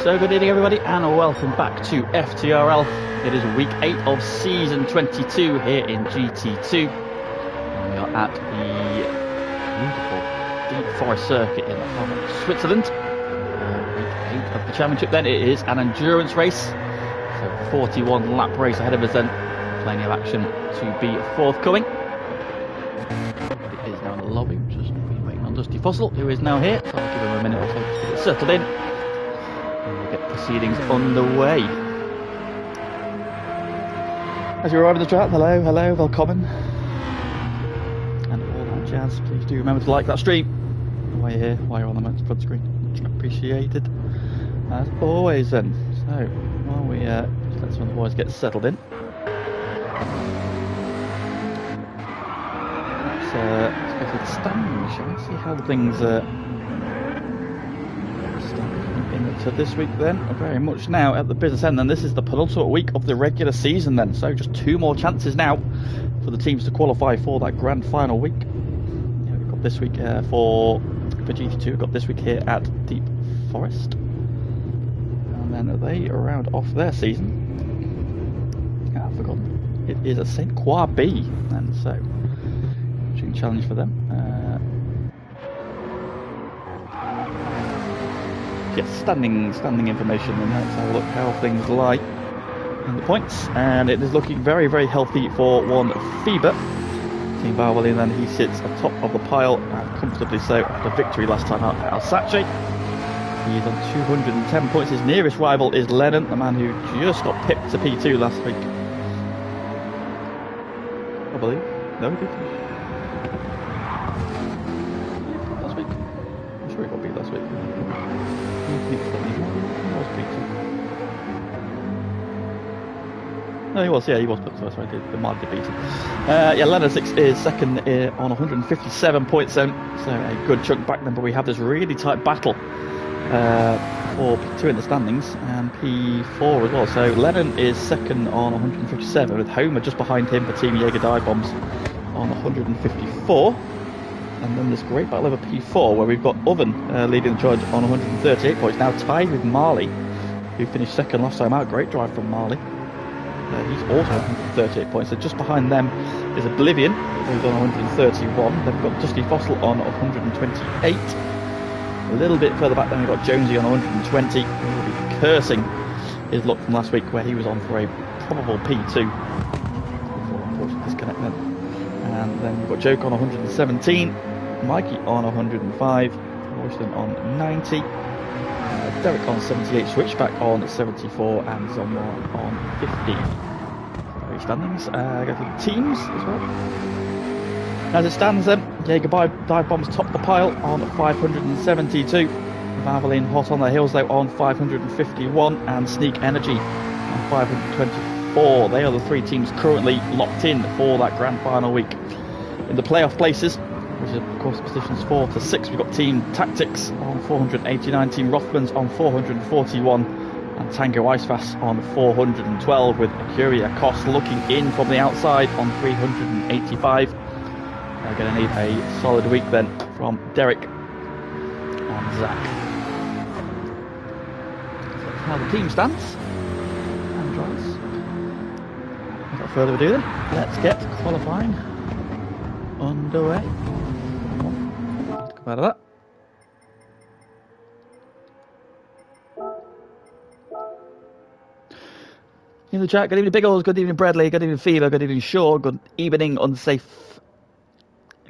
So good evening everybody and welcome back to FTRL. It is week 8 of season 22 here in GT2. And we are at the beautiful Deep Forest Circuit in the heart of Switzerland. Week 8 of the championship then. It is an endurance race. So 41 lap race ahead of us then. Plenty of action to be forthcoming. It is now in the lobby, just waiting on Dusty Fossil, who is now here. So I'll give him a minute or so to get settled in. And we'll get proceedings underway. As you arrive at the track, hello, welcome. And all that jazz. Please do remember to like that stream while you're here, while you're on the front screen. Much appreciated. As always then. So, while we just let some of the boys get settled in. Let's go to the standings, shall we? See how things into this week then. Very much now at the business end, and this is the penultimate week of the regular season then. So just 2 more chances now for the teams to qualify for that grand final week. Yeah, we've got this week for GT2, we've got this week here at Deep Forest. And then they round off their season. I've forgotten. It is a St. Croix B, and so challenge for them. Yes, standing information, and let's have a look how things lie in the points. And it is looking very, very healthy for one Feber. Team Barwell, and then he sits atop of the pile, and comfortably so after victory last time out at Alsace. He is on 210 points. His nearest rival is Lennon, the man who just got pipped to P2 last week. I believe. No, he did. Last week? I'm sure he got beat last week. No, he was, yeah, he was put first, right? They might have beaten. Yeah, Leonard 6 is second on 157 points then, so a good chunk back then, but we have this really tight battle for P2 in the standings, and P4 as well. So Lennon is second on 157, with Homer just behind him for Team Jaeger Dive Bombs on 154. And then this great battle over P4, where we've got Oven leading the charge on 138 points, now tied with Marley, who finished second last time out. Great drive from Marley. He's also on 138 points, so just behind them is Oblivion, who's on 131. Then we've got Dusty Fossil on 128. A little bit further back then we've got Jonesy on 120, who will be cursing his luck from last week, where he was on for a probable P2 before unfortunate disconnect then. And then we've got Joke on 117, Mikey on 105, Royston on 90, Derek on 78, Switchback on 74, and Zomwar on 50. Great standings. Go through the teams as well. As it stands then, Jaeger Dive Bombs top the pile on 572. Valvoline hot on their heels though on 551, and Sneak Energy on 524. They are the 3 teams currently locked in for that grand final week. In the playoff places, which is of course positions 4 to 6, we've got Team Tactics on 489, Team Rothmans on 441, and Tango Icefast on 412, with Acuria Cost looking in from the outside on 385. They're going to need a solid week then from Derek and Zach. So that's how the team stands and drives. Without further ado then, let's get qualifying underway. Let's come out of that. Good evening, chat. Good evening, Biggles. Good evening, Bradley. Good evening, Fever. Good evening, Shaw. Good evening, Unsafe.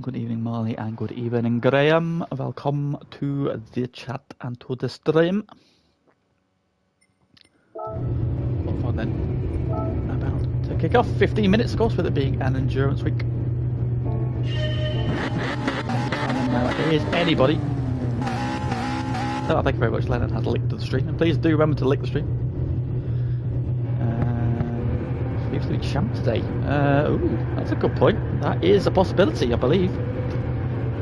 Good evening, Marley. And good evening, Graham. Welcome to the chat and to the stream. What fun then? About to kick off. 15 minutes, of course, with it being an endurance week. There is anybody. Oh, thank you very much. Lennon has linked to the stream, and please do remember to link the stream. Seems to be champ today. Ooh, that's a good point. That is a possibility, I believe.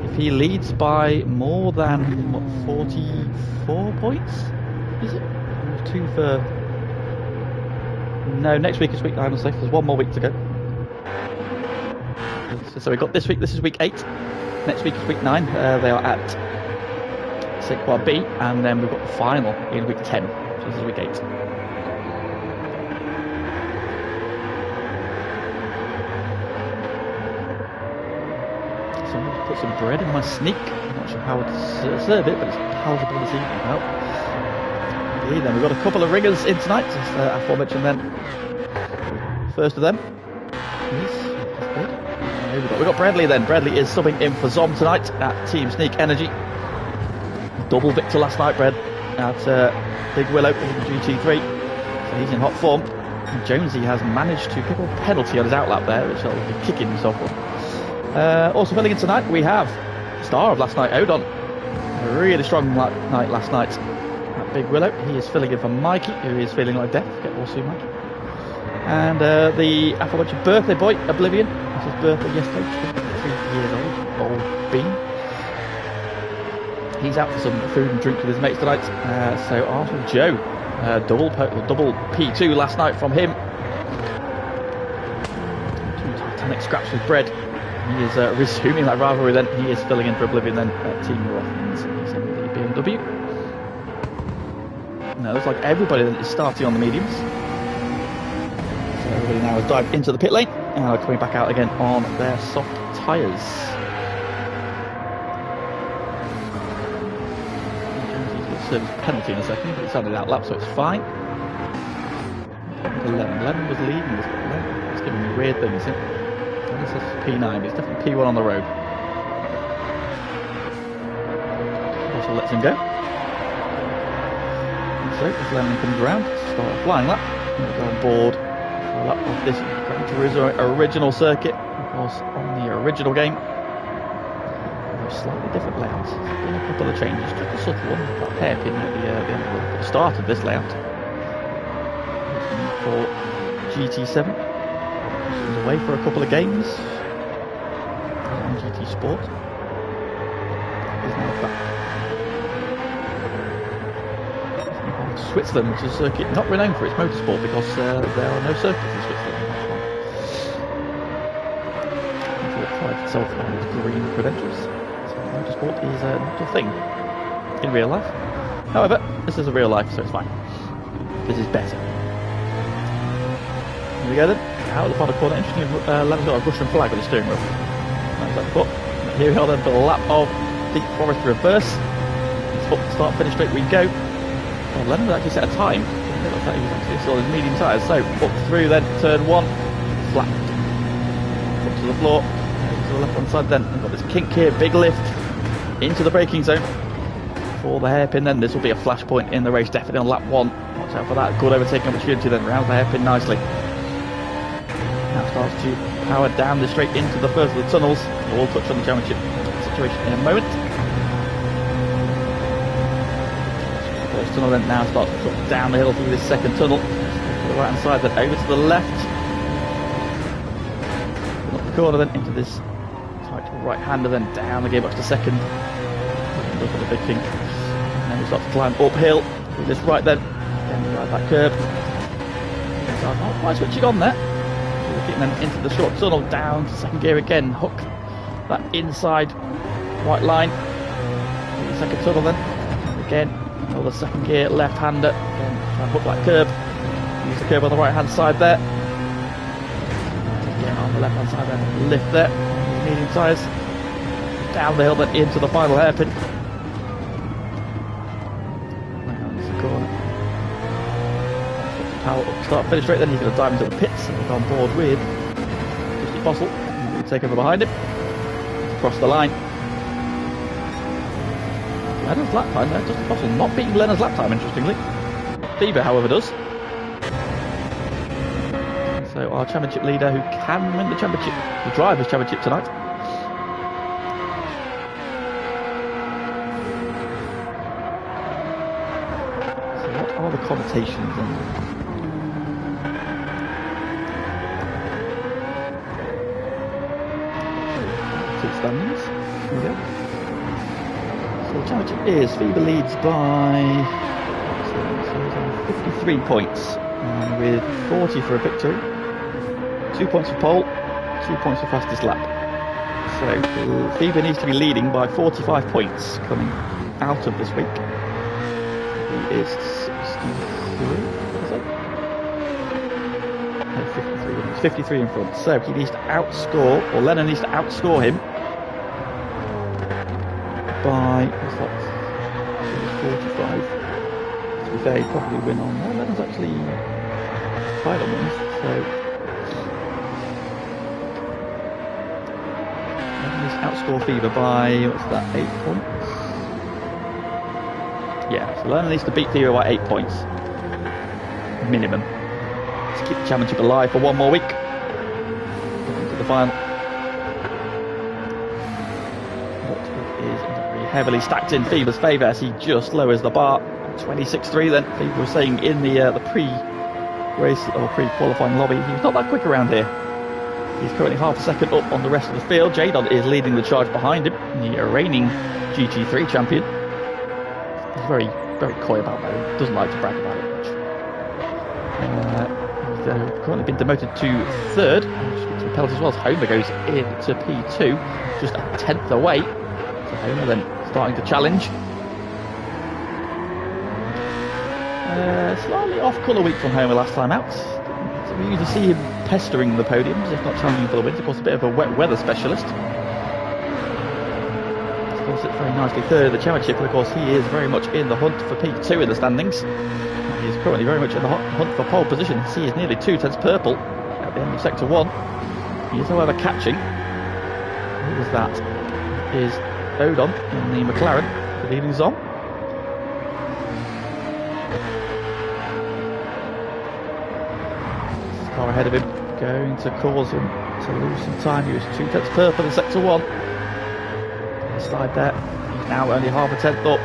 If he leads by more than what, 44 points, is it? 2 for. No, next week is week 9 and safe. There's 1 more week to go. So we've got this week. This is week 8. Next week is week 9. They are at St. Croix B, and then we've got the final in week 10. This is week 8. Someone's put some bread in my sneak. I'm not sure how to serve it, but it's palatable this evening. Well, indeed, then we've got a couple of ringers in tonight, as aforementioned then. First of them is... We've got Bradley then. Bradley is subbing in for Zom tonight at Team Sneak Energy. Double victor last night, Brad, at Big Willow in the GT3. So he's in hot form. And Jonesy has managed to pick up a penalty on his outlap there, which he'll be kicking himself for. Also filling in tonight, we have star of last night, Odon. A really strong night last night at Big Willow. He is filling in for Mikey, who is feeling like death. Get well soon, Mikey. And the aforementioned birthday boy, Oblivion. It's his birthday yesterday, 23 years old bean. He's out for some food and drink with his mates tonight. So Arsenal Joe, double P2 last night from him. 2 Titanic scraps with bread. He is resuming that rivalry then. He is filling in for Oblivion then at Team Rothmans. He's in the BMW. Now it looks like everybody then is starting on the mediums. So everybody now has dived into the pit lane. And are coming back out again on their soft tyres. Service penalty in a second, but it's had an outlap, so it's fine. 11 was leading this one. It's giving me weird things. This is P9, it's definitely P1 on the road. Also lets him go. And so as Lemon comes around, start a flying lap, and we'll go on board for a lap of this Gran Turismo original circuit. Of course, on the original game. Slightly different layouts. There's been a couple of changes, just a subtle one. That hairpin at the end of the start of this layout. For GT7, it was away for a couple of games on GT Sport. Is now back. Switzerland, which is a circuit not renowned for its motorsport because there are no circuits in Switzerland. It prides itself on its green credentials. Motorsport is not a thing in real life. However, this is a real life, so it's fine. This is better. Here we go then. Out of the final corner. Interesting, Lemon's got a Russian flag on the steering wheel. That's that foot. Here we are then for the lap of Deep Forest Reverse. Start, finish straight, we go. Well, Lemon actually set a time. It looks like he was actually still his medium tyres. So, up through then, turn 1, flat. Up to the floor. To the left hand side then. We've got this kink here, big lift into the braking zone for the hairpin then. This will be a flashpoint in the race, definitely on lap 1. Watch out for that. Good overtaking opportunity then. Rounds the hairpin nicely. Now starts to power down the straight into the first of the tunnels. We'll touch on the championship situation in a moment. First tunnel then now starts to drop down the hill through this second tunnel. To the right hand side then over to the left. Up the corner then into this right hander, then down the gearbox to second. Look at the big kink. And then we start to climb uphill with this right then. Then we ride that curb. So I'm not quite switching on there. So we're getting then into the short tunnel, down to second gear again. Hook that inside white line. The second tunnel then. Again, another second gear left hander. Again, try and hook that curb. Use the curb on the right hand side there. Again on the left hand side then. Lift there. Medium tyres, down the hill then into the final hairpin. Round the corner. Power up, start, finish straight, then he's going to dive into the pits and on board with Justy Fossil. We'll take over behind him. Across the line. Leonard's lap time there, Justy Fossil not beating Leonard's lap time, interestingly. Bieber, however, does. So our championship leader who can win the championship, the Drivers' Championship tonight. So what are the connotations then? Two standings. Here we go. So the championship is Phoebe leads by 53 points, and with 40 for a victory. 2 points for pole, 2 points for fastest lap. So Phoebe needs to be leading by 45 points coming out of this week. He is No, 53. He's 53 in front. So he needs to outscore, or Lennon needs to outscore him by, what's that? 45. To be fair, he'd probably win on. No, Lennon's actually tied on this, so Lennon needs to outscore Fever by, what's that, 8 points? Yeah, so Lennon needs to beat Fever by 8 points. Minimum. To keep the championship alive for one more week. Into the final. What is very heavily stacked in Fever's favour as he just lowers the bar. 26-3 then. Fever was saying in the pre-race or pre-qualifying lobby, he was not that quick around here. He's currently half a second up on the rest of the field. Jadon is leading the charge behind him, the reigning GT3 champion. He's very, very coy about that. He doesn't like to brag about it much. He's currently been demoted to third, which gets repelled as well as Homer goes into P2, just a tenth away. So Homer then starting to challenge. Slightly off colour week from Homer last time out. So we usually see him pestering the podiums, if not challenging for the wins. Of course, a bit of a wet weather specialist. Of course, it's very nicely third in the championship, but of course he is very much in the hunt for P2 in the standings. He is currently very much in the hunt for pole position. He is nearly 2 tenths purple at the end of sector 1. He is however catching. Who was that? Is Odon in the McLaren, the leading zone. Car ahead of him, going to cause him to lose some time. He was 2 tenths purple in sector 1. Slide there. He's now only half a tenth up.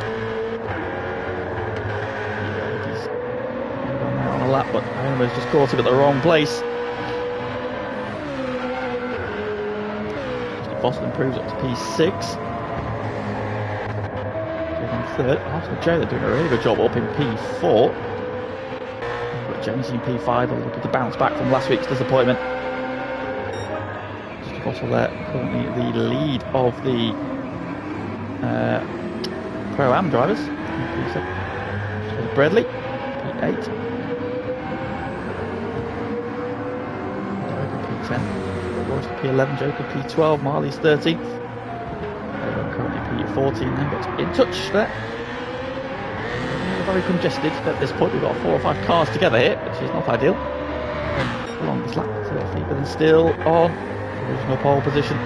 He's gone there on a lap, but Homer's just caught him at the wrong place. Boston improves up to P6. In third. After Joe, they're doing a really good job up in P4. But James in P5 are looking to bounce back from last week's disappointment. Just across there, currently the lead of the Pro-Am drivers. P7. Bradley, P8. Joker P10. Royce P11, Joker P12, Marley's 13th. Currently P14, then got in touch there. Very congested at this point. We've got 4 or 5 cars together here, which is not ideal. Along this lap, so Fever then still on original pole position.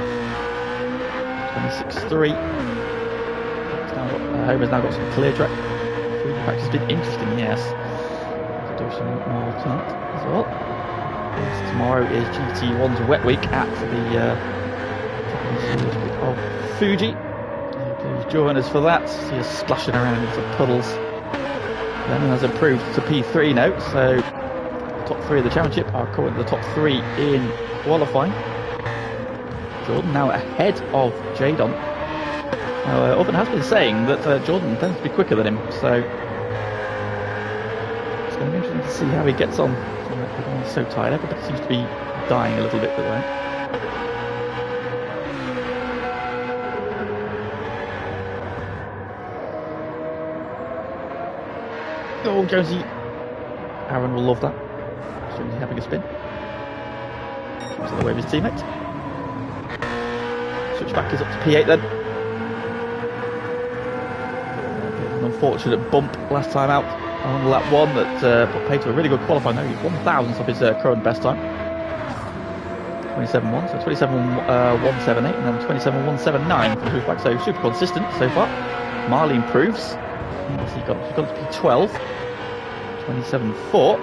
26-3. Homer's now got some clear track. Food practice has been interesting, yes. We'll do some more tonight as well. Yes, tomorrow is GT1's wet week at the of Fuji. Please join us for that. See us splashing around into puddles. Lemon has improved to P3 now, so the top 3 of the championship are currently the top 3 in qualifying. Jordan now ahead of Jadon. Now, Oven has been saying that Jordan tends to be quicker than him, so it's going to be interesting to see how he gets on. He's so tired. Everybody seems to be dying a little bit at the moment. Oh, Jonesy. Aaron will love that. Jonesy having a spin. Keeps on the way of his teammate. Switchback is up to P8 then. An unfortunate bump last time out on lap 1 that put paid to a really good qualifying. No, he's 1,000th of his current best time. 27.1, so 27.178 and then 27.179 for the switchback. So super consistent so far. Marley improves. He's gone to P12. 27.4.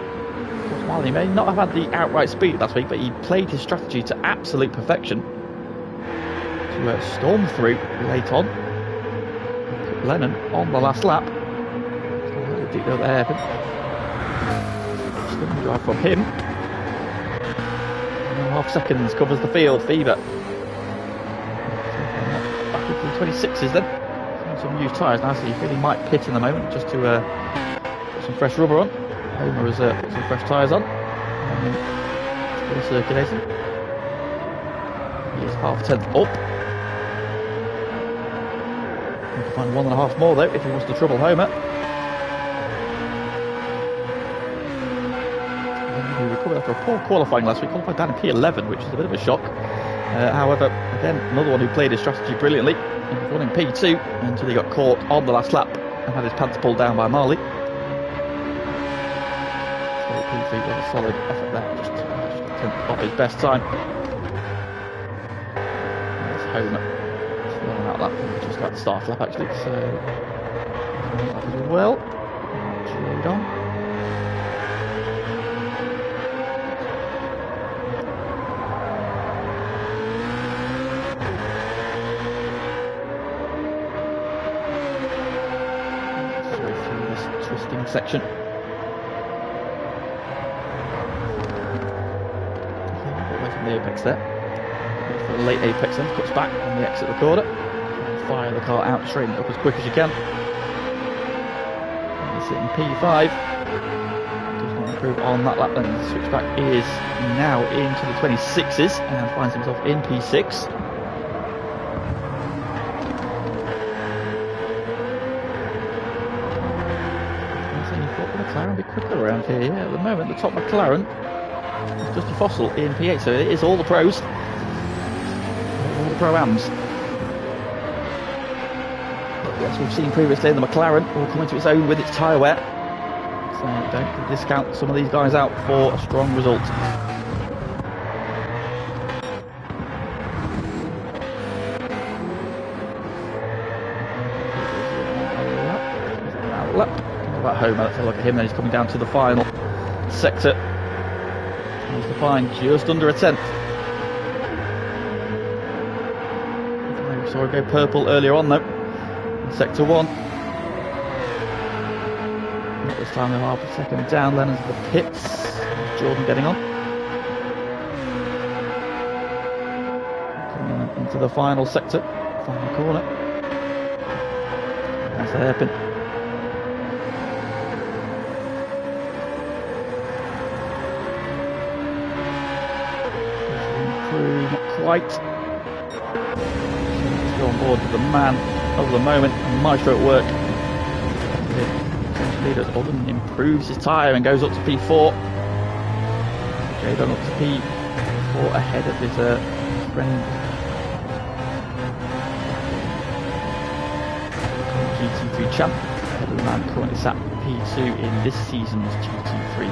Marley may not have had the outright speed last week, but he played his strategy to absolute perfection to storm through late on. Put Lennon on the last lap. Deep there, hairpin. Spin drive from him. 1.5 seconds covers the field. Fever. Back into the 26s then. Some used tyres now, so he really might pit in the moment just to put some fresh rubber on. Homer has put some fresh tyres on. Still circulating. He is half a tenth up. He can find 1.5 more though if he wants to trouble Homer. after a poor qualifying last week, qualified down in P11, which is a bit of a shock. However, again, another one who played his strategy brilliantly. He was running P2 until he got caught on the last lap and had his pants pulled down by Marley. So P3 was a solid effort there, just a tenth off his best time. There's Homer. Slowing out lap, just about the start lap actually, so that as well. Trade on. Twisting section. Away from the apex there. For the late apex then, cuts back on the exit recorder. Fire the car out, straighten it up as quick as you can. And he's sitting P5. Does not improve on that lap then. The switchback is now into the 26s and finds himself in P6. McLaren be quicker around here. Yeah, at the moment the top McLaren is just a fossil in P8, so it is all the pros, all the pro-ams. As we've seen previously, the McLaren will come into its own with its tyre wear, so don't discount some of these guys out for a strong result. About Homer, let's have a look at him then. He's coming down to the final sector. He's to find just under a tenth. We saw it go purple earlier on though in sector 1. Not this time, they're half a second down. Lennon's the pits. Jordan getting on. Coming into the final sector, final corner. That's the hairpin. Quite. Let's go on board with the man of the moment, Maestro at work. Leaders Ogden improves his tyre and goes up to P4. Jadon up to P4 ahead of his friend GT3 champ, ahead of the man currently sat P2 in this season's GT3.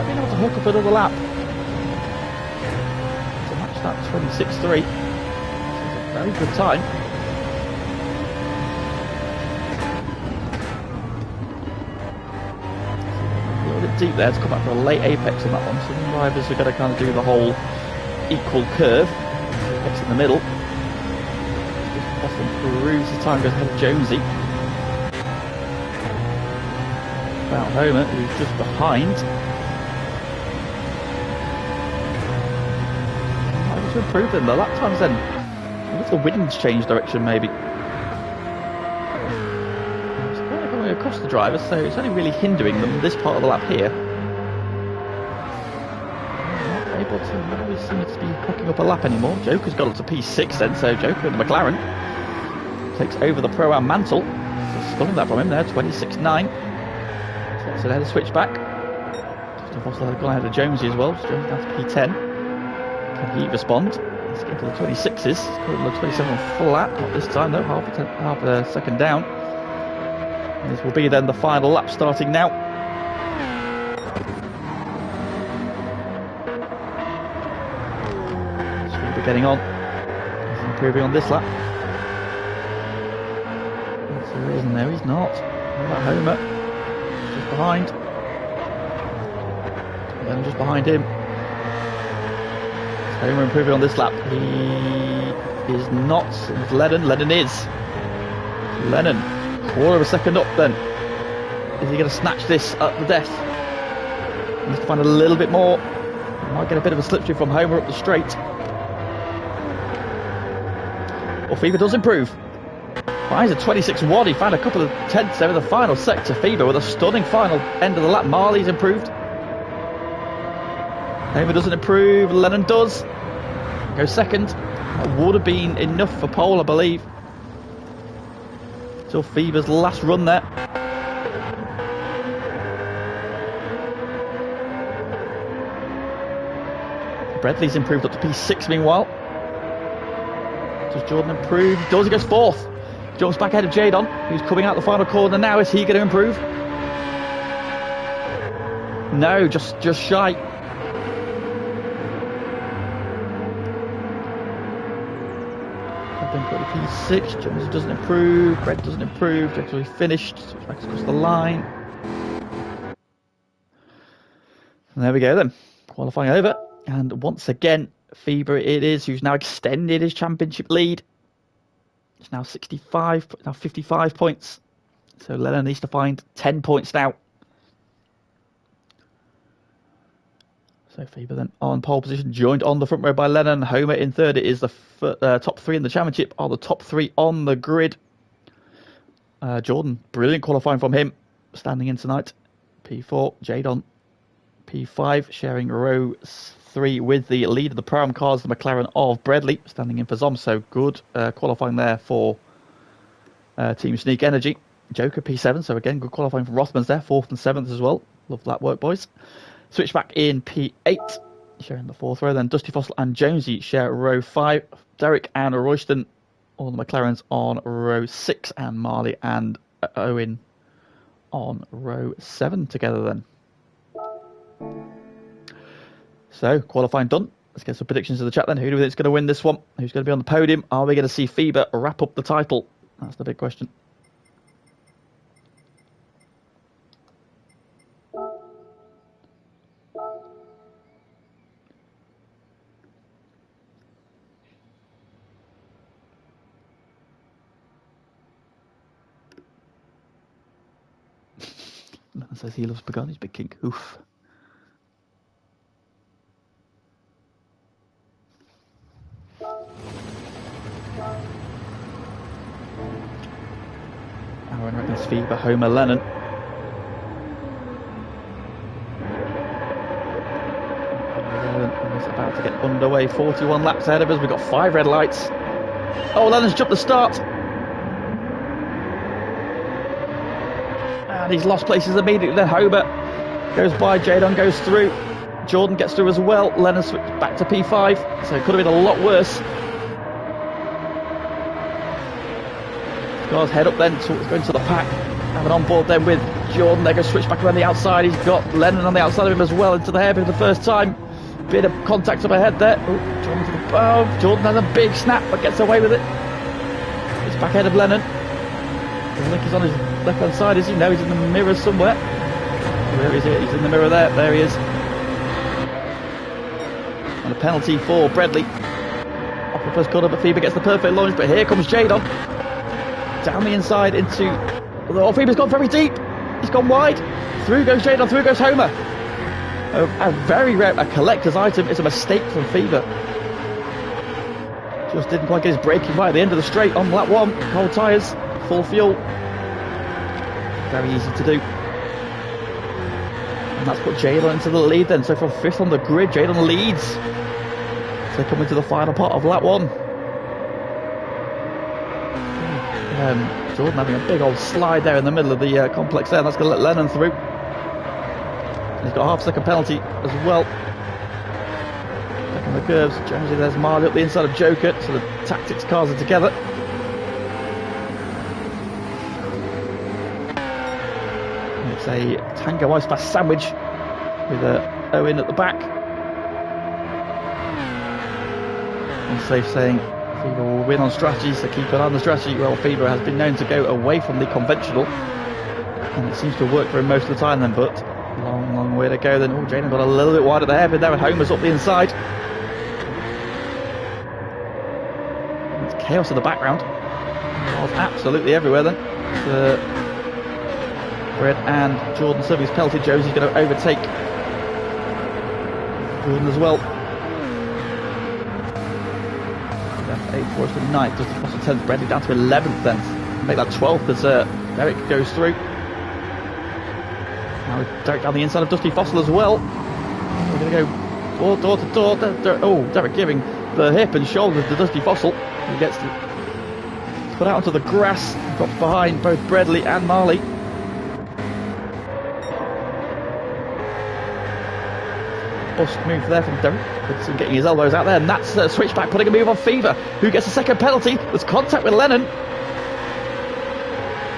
Being able to hook up another lap to match that 26.3. It's a very good time. A little bit deep there to come back for a late apex on that one. So the drivers are going to kind of do the whole equal curve. Apex in the middle. Often improves the time, goes ahead of Jonesy. About Homer, who's just behind. To improve them, the lap times then. If the winds change direction, maybe. It's kind of going across the drivers, so it's only really hindering them this part of the lap here. Not able to really seem to be hooking up a lap anymore. Joker's got up to P6 then, so Joker in the McLaren takes over the Pro-Am mantle. So stunning that from him there, 26.9. So there's a switchback. Just a fossil had gone ahead of Jonesy as well. Jonesy down to P10. Can he respond? Let's get to the 26s. It's currently 27 flat. Not this time though, half a second down. And this will be then the final lap starting now. Should be getting on. He's improving on this lap. Yes, there is, no he's not. What about Homer? Just behind. And then just behind him. Homer improving on this lap. He is not. It's Lennon. Lennon is. Lennon, quarter of a second up then. Is he going to snatch this at the death? He needs to find a little bit more. He might get a bit of a slipstream from Homer up the straight. Well, Fever does improve. Finds a 26.1. He found a couple of tenths over the final sector. Fever with a stunning final end of the lap. Marley's improved. Homer doesn't improve, Lennon does. Goes second. That would have been enough for pole, I believe. Till Fever's last run there. Bradley's improved up to P6 meanwhile. Does Jordan improve? He does, he goes 4th. Jumps back ahead of Jadon, who's coming out the final corner now. Is he going to improve? No, just shy. Then got P6. Jones doesn't improve. Brett doesn't improve. Jack's already finished. Switch back across the line. And there we go then. Qualifying over. And once again, Fever it is, who's now extended his championship lead. It's now 55 points. So Lennon needs to find 10 points now. So Fever then on pole position, joined on the front row by Lennon. Homer in 3rd. It is the top 3 in the championship, are the top 3 on the grid. Jordan, brilliant qualifying from him, standing in tonight. P4, Jadon, P5, sharing row 3 with the lead of the Pro-Am cars, the McLaren of Bradley, standing in for Zom. So good qualifying there for Team Sneak Energy. Joker P7, so again good qualifying from Rothmans there, 4th and 7th as well. Love that work, boys. Switchback in P8, sharing the 4th row. Then Dusty Fossil and Jonesy share row 5. Derek and Royston, all the McLarens on row 6, and Marley and Owen on row 7 together then. So, qualifying done. Let's get some predictions in the chat then. Who do we think is going to win this one? Who's going to be on the podium? Are we going to see Fever wrap up the title? That's the big question. Says he loves Pagani's big king. Oof. Aaron reckons Fever, Homer, Lennon. Is about to get underway. 41 laps ahead of us. We've got 5 red lights. Oh, Lennon's jumped the start. He's lost places immediately. Then Homer goes by, Jadon goes through, Jordan gets through as well. Lennon switched back to P5, so it could have been a lot worse. Guys, head up then, so it's going to the pack. Have it on board then with Jordan. They go switch back around the outside. He's got Lennon on the outside of him as well, into the hairpin for the first time. Bit of contact up ahead there. Oh, Jordan to the bow. Jordan has a big snap, but gets away with it. It's back ahead of Lennon. I think he's on his left-hand side, is he? No, he's in the mirror somewhere. Where is it? He's in the mirror there. There he is. And a penalty for Bradley. Off the first corner, but Fever gets the perfect launch. But here comes Jadon. Down the inside into... Oh, Fever's gone very deep. He's gone wide. Through goes Jadon. Through goes Homer. A very rare... A collector's item. It's a mistake from Fever. Just didn't quite get his braking right at the end of the straight on lap 1. Cold tyres. Full fuel. Very easy to do. And that's put Jadon into the lead then. So from 5th on the grid, Jadon leads. So coming to the final part of lap 1. Jordan having a big old slide there in the middle of the complex there. That's going to let Lennon through. He's got a half-second penalty as well. Back on the curves. Jonesy, there's Marley up the inside of Joker. So the tactics cars are together. It's a Tango Ice Pass sandwich with Owen at the back. And Safe saying Fever will win on strategy, so keep an eye on the strategy. Well, Fever has been known to go away from the conventional, and it seems to work for him most of the time then, but long way to go then. Oh, Jadon got a little bit wide at the hairpin there, and Homer's up the inside. It's chaos in the background. Cars absolutely everywhere then. Brett and Jordan serving his penalty. Josie's going to overtake Jordan as well. 8th, Forrest to 9th, just across the 10th, Bradley down to 11th then. Make that 12th as Derek goes through. Now Derek down the inside of Dusty Fossil as well. We're going to go door to door. Oh, Derek giving the hip and shoulder to Dusty Fossil. He gets put out onto the grass, drops behind both Bradley and Marley. Bust move there from Derek, Goodson getting his elbows out there, and that's a switchback putting a move on Fever, who gets a second penalty. There's contact with Lennon,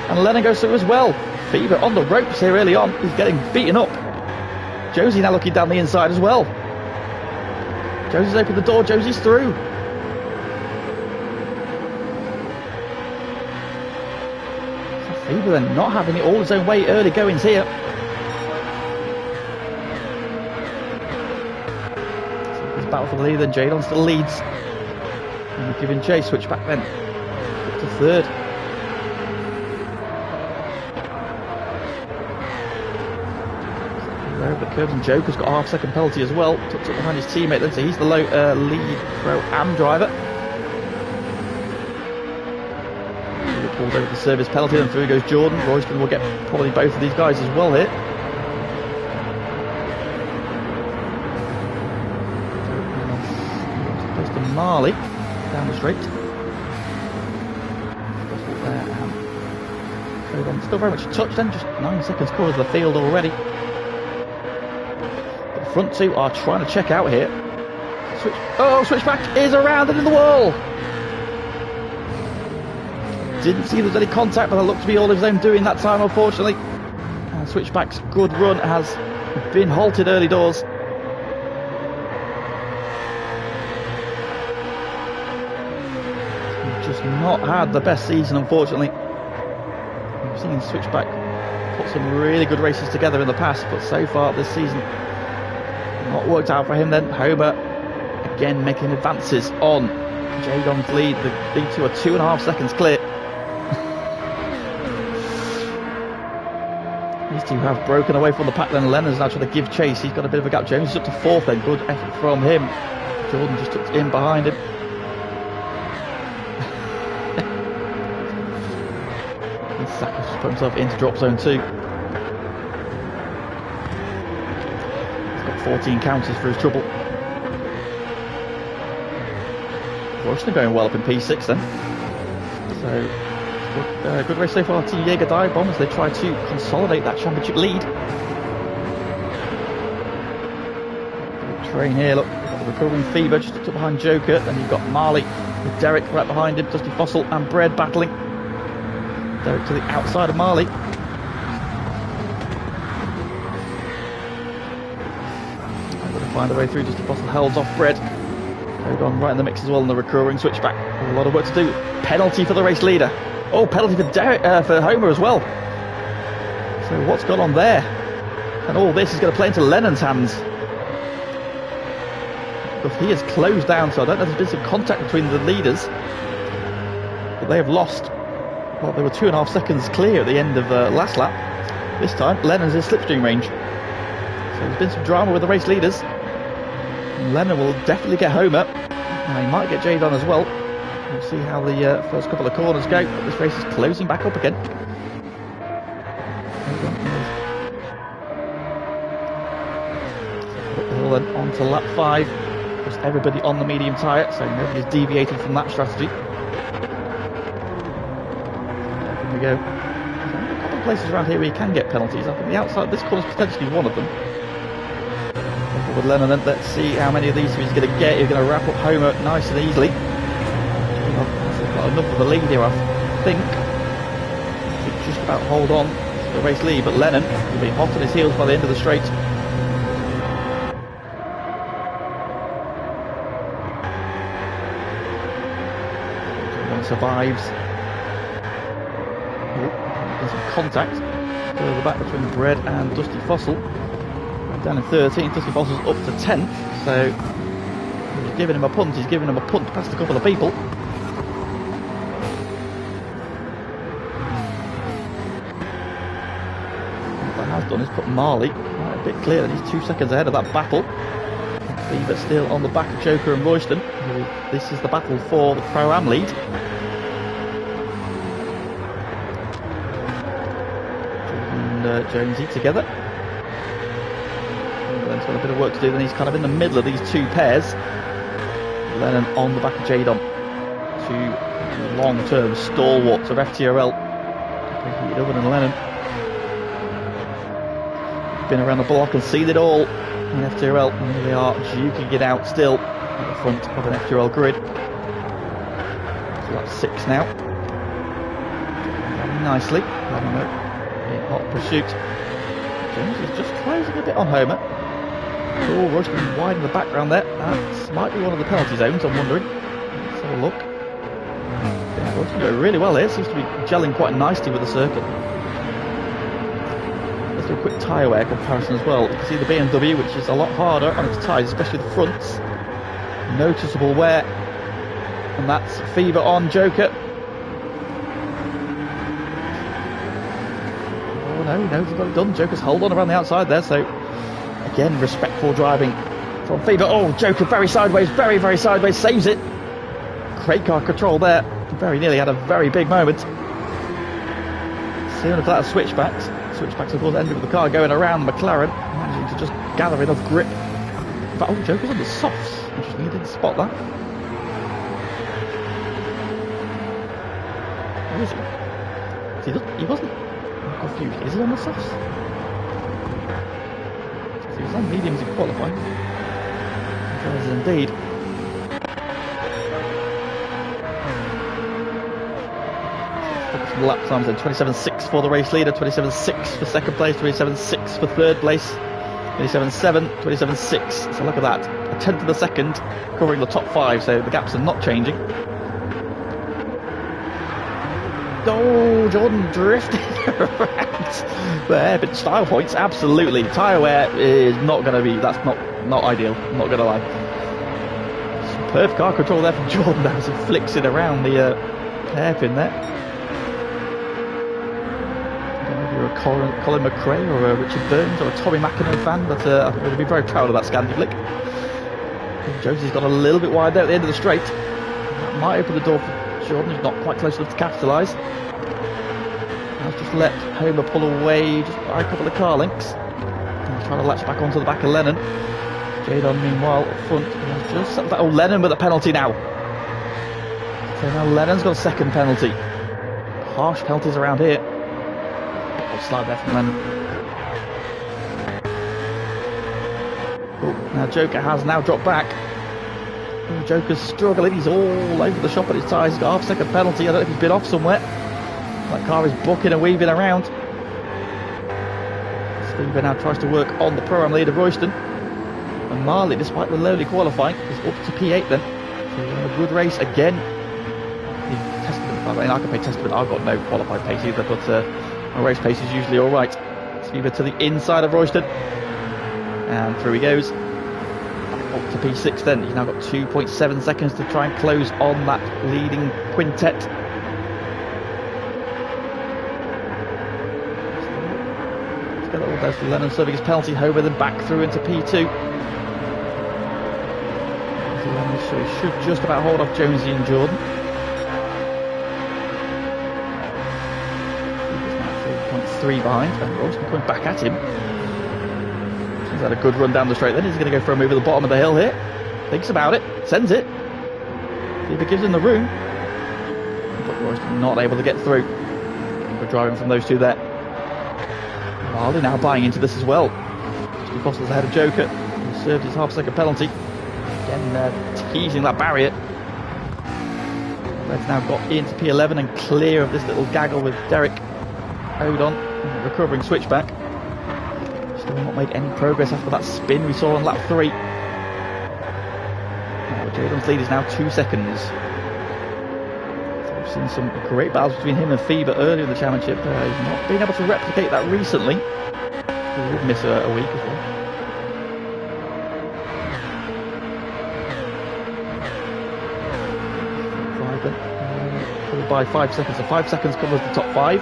and Lennon goes through as well. Fever on the ropes here early on, he's getting beaten up. Josie now looking down the inside as well. Josie's opened the door, Josie's through. Fever then not having it all his own way, early goings here. So there's battle for the lead, then Jadon still leads. And we're giving Jay switch back then. Up to third. Over the curves, and Joker's got a half-second penalty as well. Tucks up behind his teammate then, so he's the lead pro-am driver. Pulls over the service penalty, then through goes Jordan. Royston will get probably both of these guys as well here. Close to Marley down the straight. Still very much touched then, just 9 seconds covers the field already. The front two are trying to check out here. Switchback is around and in the wall. Didn't see there was any contact, but it looked to be all of his own doing that time, unfortunately. And Switchback's good run has been halted early doors. He's just not had the best season, unfortunately. We've seen Switchback put some really good races together in the past, but so far this season, not worked out for him then. Homer again making advances on Jadon's lead. The two are 2.5 seconds clear. These two have broken away from the pack then. Lennon's now trying to give chase. He's got a bit of a gap. Jones is up to fourth then. Good effort from him. Jordan just tucked in behind him. And Saka's just put himself into drop zone 2. He's got 14 counters for his trouble. Royston going well up in P6 then. So good race so far. Team Jaeger Dive Bombers, they try to consolidate that championship lead. Good train here, look, we've got the recovering Fever just up behind Joker, then you've got Marley with Derek right behind him, Dusty Fossil and Bread battling. Derek to the outside of Marley. I'm going to find a way through. Dusty Fossil holds off Bread. Hold on right in the mix as well in the recurring switchback. A lot of work to do. Penalty for the race leader. Oh, penalty for for Homer as well. So what's gone on there? And all this is going to play into Lennon's hands. But he has closed down, so I don't know if there's been some contact between the leaders. But they have lost. Well, they were 2.5 seconds clear at the end of last lap. This time, Lennon's in slipstream range. So there's been some drama with the race leaders. And Lennon will definitely get Homer. Now he might get Jadon as well. We'll see how the first couple of corners go, but this race is closing back up again. Up the hill then on to lap 5. Just everybody on the medium tyre, so nobody's deviating from that strategy. Here we go. There's a couple of places around here where you can get penalties. I think the outside, this corner is potentially one of them. With Lennon, then let's see how many of these he's going to get. He's going to wrap up Homer nice and easily. Got enough of a lead here, I think. He'll just about hold on to the race lead, but Lennon will be hot on his heels by the end of the straight. One survives. There's some contact further back between Bread and Dusty Fossil. Down in 13th, Dusty Fossil's up to 10th, so he's giving him a punt. He's giving him a punt past a couple of people. Has done is put Marley right a bit clear, and he's 2 seconds ahead of that battle. Fever still on the back of Joker and Royston. This is the battle for the Pro-Am lead. And Jonesy together. Lennon's got a bit of work to do, then he's kind of in the middle of these two pairs. Lennon on the back of Jadon to long-term stalwarts of FTRL. Heated other than Lennon. Been around the block and seen it all in FTRL, and here they are duking it out still at the front of an FTRL grid. So that's 6 now. Very nicely. In hot pursuit. Jones is just closing a bit on Homer. Oh, Royston wide in the background there. That might be one of the penalty zones, I'm wondering. Let's have a look. Yeah, Royston doing really well here. Seems to be gelling quite nicely with the circuit. Let's do a quick tyre wear comparison as well. You can see the BMW, which is a lot harder on its tyres, especially the fronts. Noticeable wear. And that's Fever on Joker. Oh no, he knows he's got it done. Joker's hold on around the outside there, so again, respectful driving from Fever. Oh, Joker very sideways, very, very sideways, saves it. Great car control there. Very nearly had a very big moment. Soon after that, switchbacks. Switchbacks, of course, ended with the car going around McLaren, managing to just gather enough grip. But, oh, Joker's on the softs. Interesting, he didn't spot that. Where is he? He wasn't. I'm confused. Is he on the softs? He was on mediums in qualifying. He was indeed. Some lap times then. 27.6 for the race leader, 27.6 for second place, 27.6 for third place, 27.7, 27.6. So look at that. A tenth of a second covering the top 5, so the gaps are not changing. Oh, Jordan drifting around there, but style points, absolutely. Tyre wear is not going to be, that's not ideal, I'm not going to lie. Superb car control there from Jordan as he flicks it around the hairpin there. I don't know if you're a Colin McRae or a Richard Burns or a Tommy Mackinnon fan, but I think we'll be very proud of that Scandi flick. Josie's got a little bit wide there at the end of the straight. That might open the door for Jordan, who's not quite close enough to capitalise. I've just let Homer pull away just by a couple of car links. He's trying to latch back onto the back of Lennon. Jadon, meanwhile, up front. Just that. Oh, Lennon with a penalty now. So now Lennon's got a second penalty. Harsh penalties around here. Oh, slide there from Lennon. Oh, now Joker has now dropped back. Oh, Joker's struggling, he's all over the shop at his tyres. He's got half second penalty. I don't know if he's been off somewhere. That car is bucking and weaving around. Fever now tries to work on the Pro-Am leader Royston. And Marley, despite the lowly qualifying, is up to P8 then. So he's on a good race again. I mean, I can pay testament, I've got no qualified pace either, but my race pace is usually alright. Fever to the inside of Royston. And through he goes. Up to P6 then. He's now got 2.7 seconds to try and close on that leading quintet. Together all those for Lennon serving his penalty. Homer then back through into P2. So he should just about hold off Jonesy and Jordan. He's now 3.3 behind, and Royston coming back at him. He's had a good run down the straight then. He's going to go for a move at the bottom of the hill here. Thinks about it, sends it. Fever gives him the room. But Royston not able to get through. We're driving from those two there. Marley now buying into this as well. Just because he's ahead of Joker. He served his half-second penalty. Again, teasing that barrier. Red's now got into P11 and clear of this little gaggle with Derek Odon. Recovering switchback. Still not made any progress after that spin we saw on lap 3. Now Jordan's lead is now 2 seconds. So we've seen some great battles between him and Fever earlier in the championship. He's not been able to replicate that recently. He would miss a week as well. Probably by 5 seconds. So 5 seconds covers the top 5.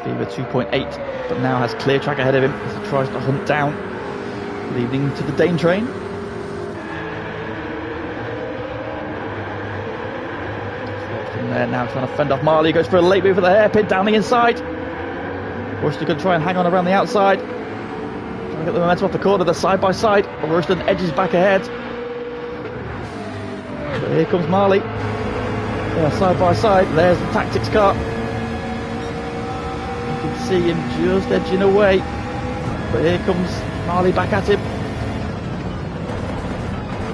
Fever 2.8. But now has clear track ahead of him as he tries to hunt down, leading to the Dane train. From there now trying to fend off Marley, goes for a late move for the hairpin down the inside. Royston going to try and hang on around the outside. Trying to get the momentum off the corner, they're side by side. Royston edges back ahead. But here comes Marley. They are side by side. There's the tactics car. You can see him just edging away. But here comes Marley back at him.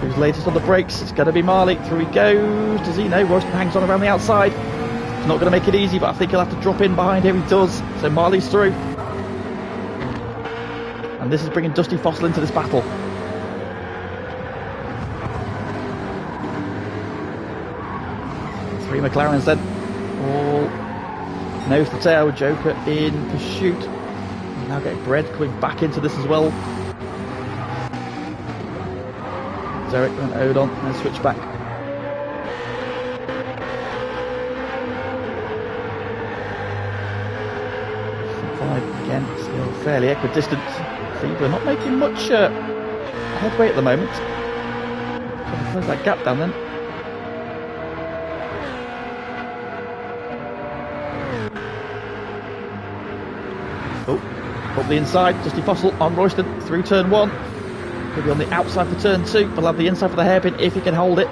Who's latest on the brakes? It's going to be Marley. Through he goes. Does he know? Royston hangs on around the outside. It's not going to make it easy, but I think he'll have to drop in behind him. He does. So Marley's through. And this is bringing Dusty Fossil into this battle. Three McLarens then. All nose to tail. Joker in pursuit. Now getting Bread coming back into this as well. Derek and Odon and switch back. 5 again, still fairly equidistant. We're not making much headway at the moment. Trying to close that gap down then. Oh, up the inside, Dusty Fossil on Royston through turn 1. He'll be on the outside for turn 2, but he'll have the inside for the hairpin if he can hold it.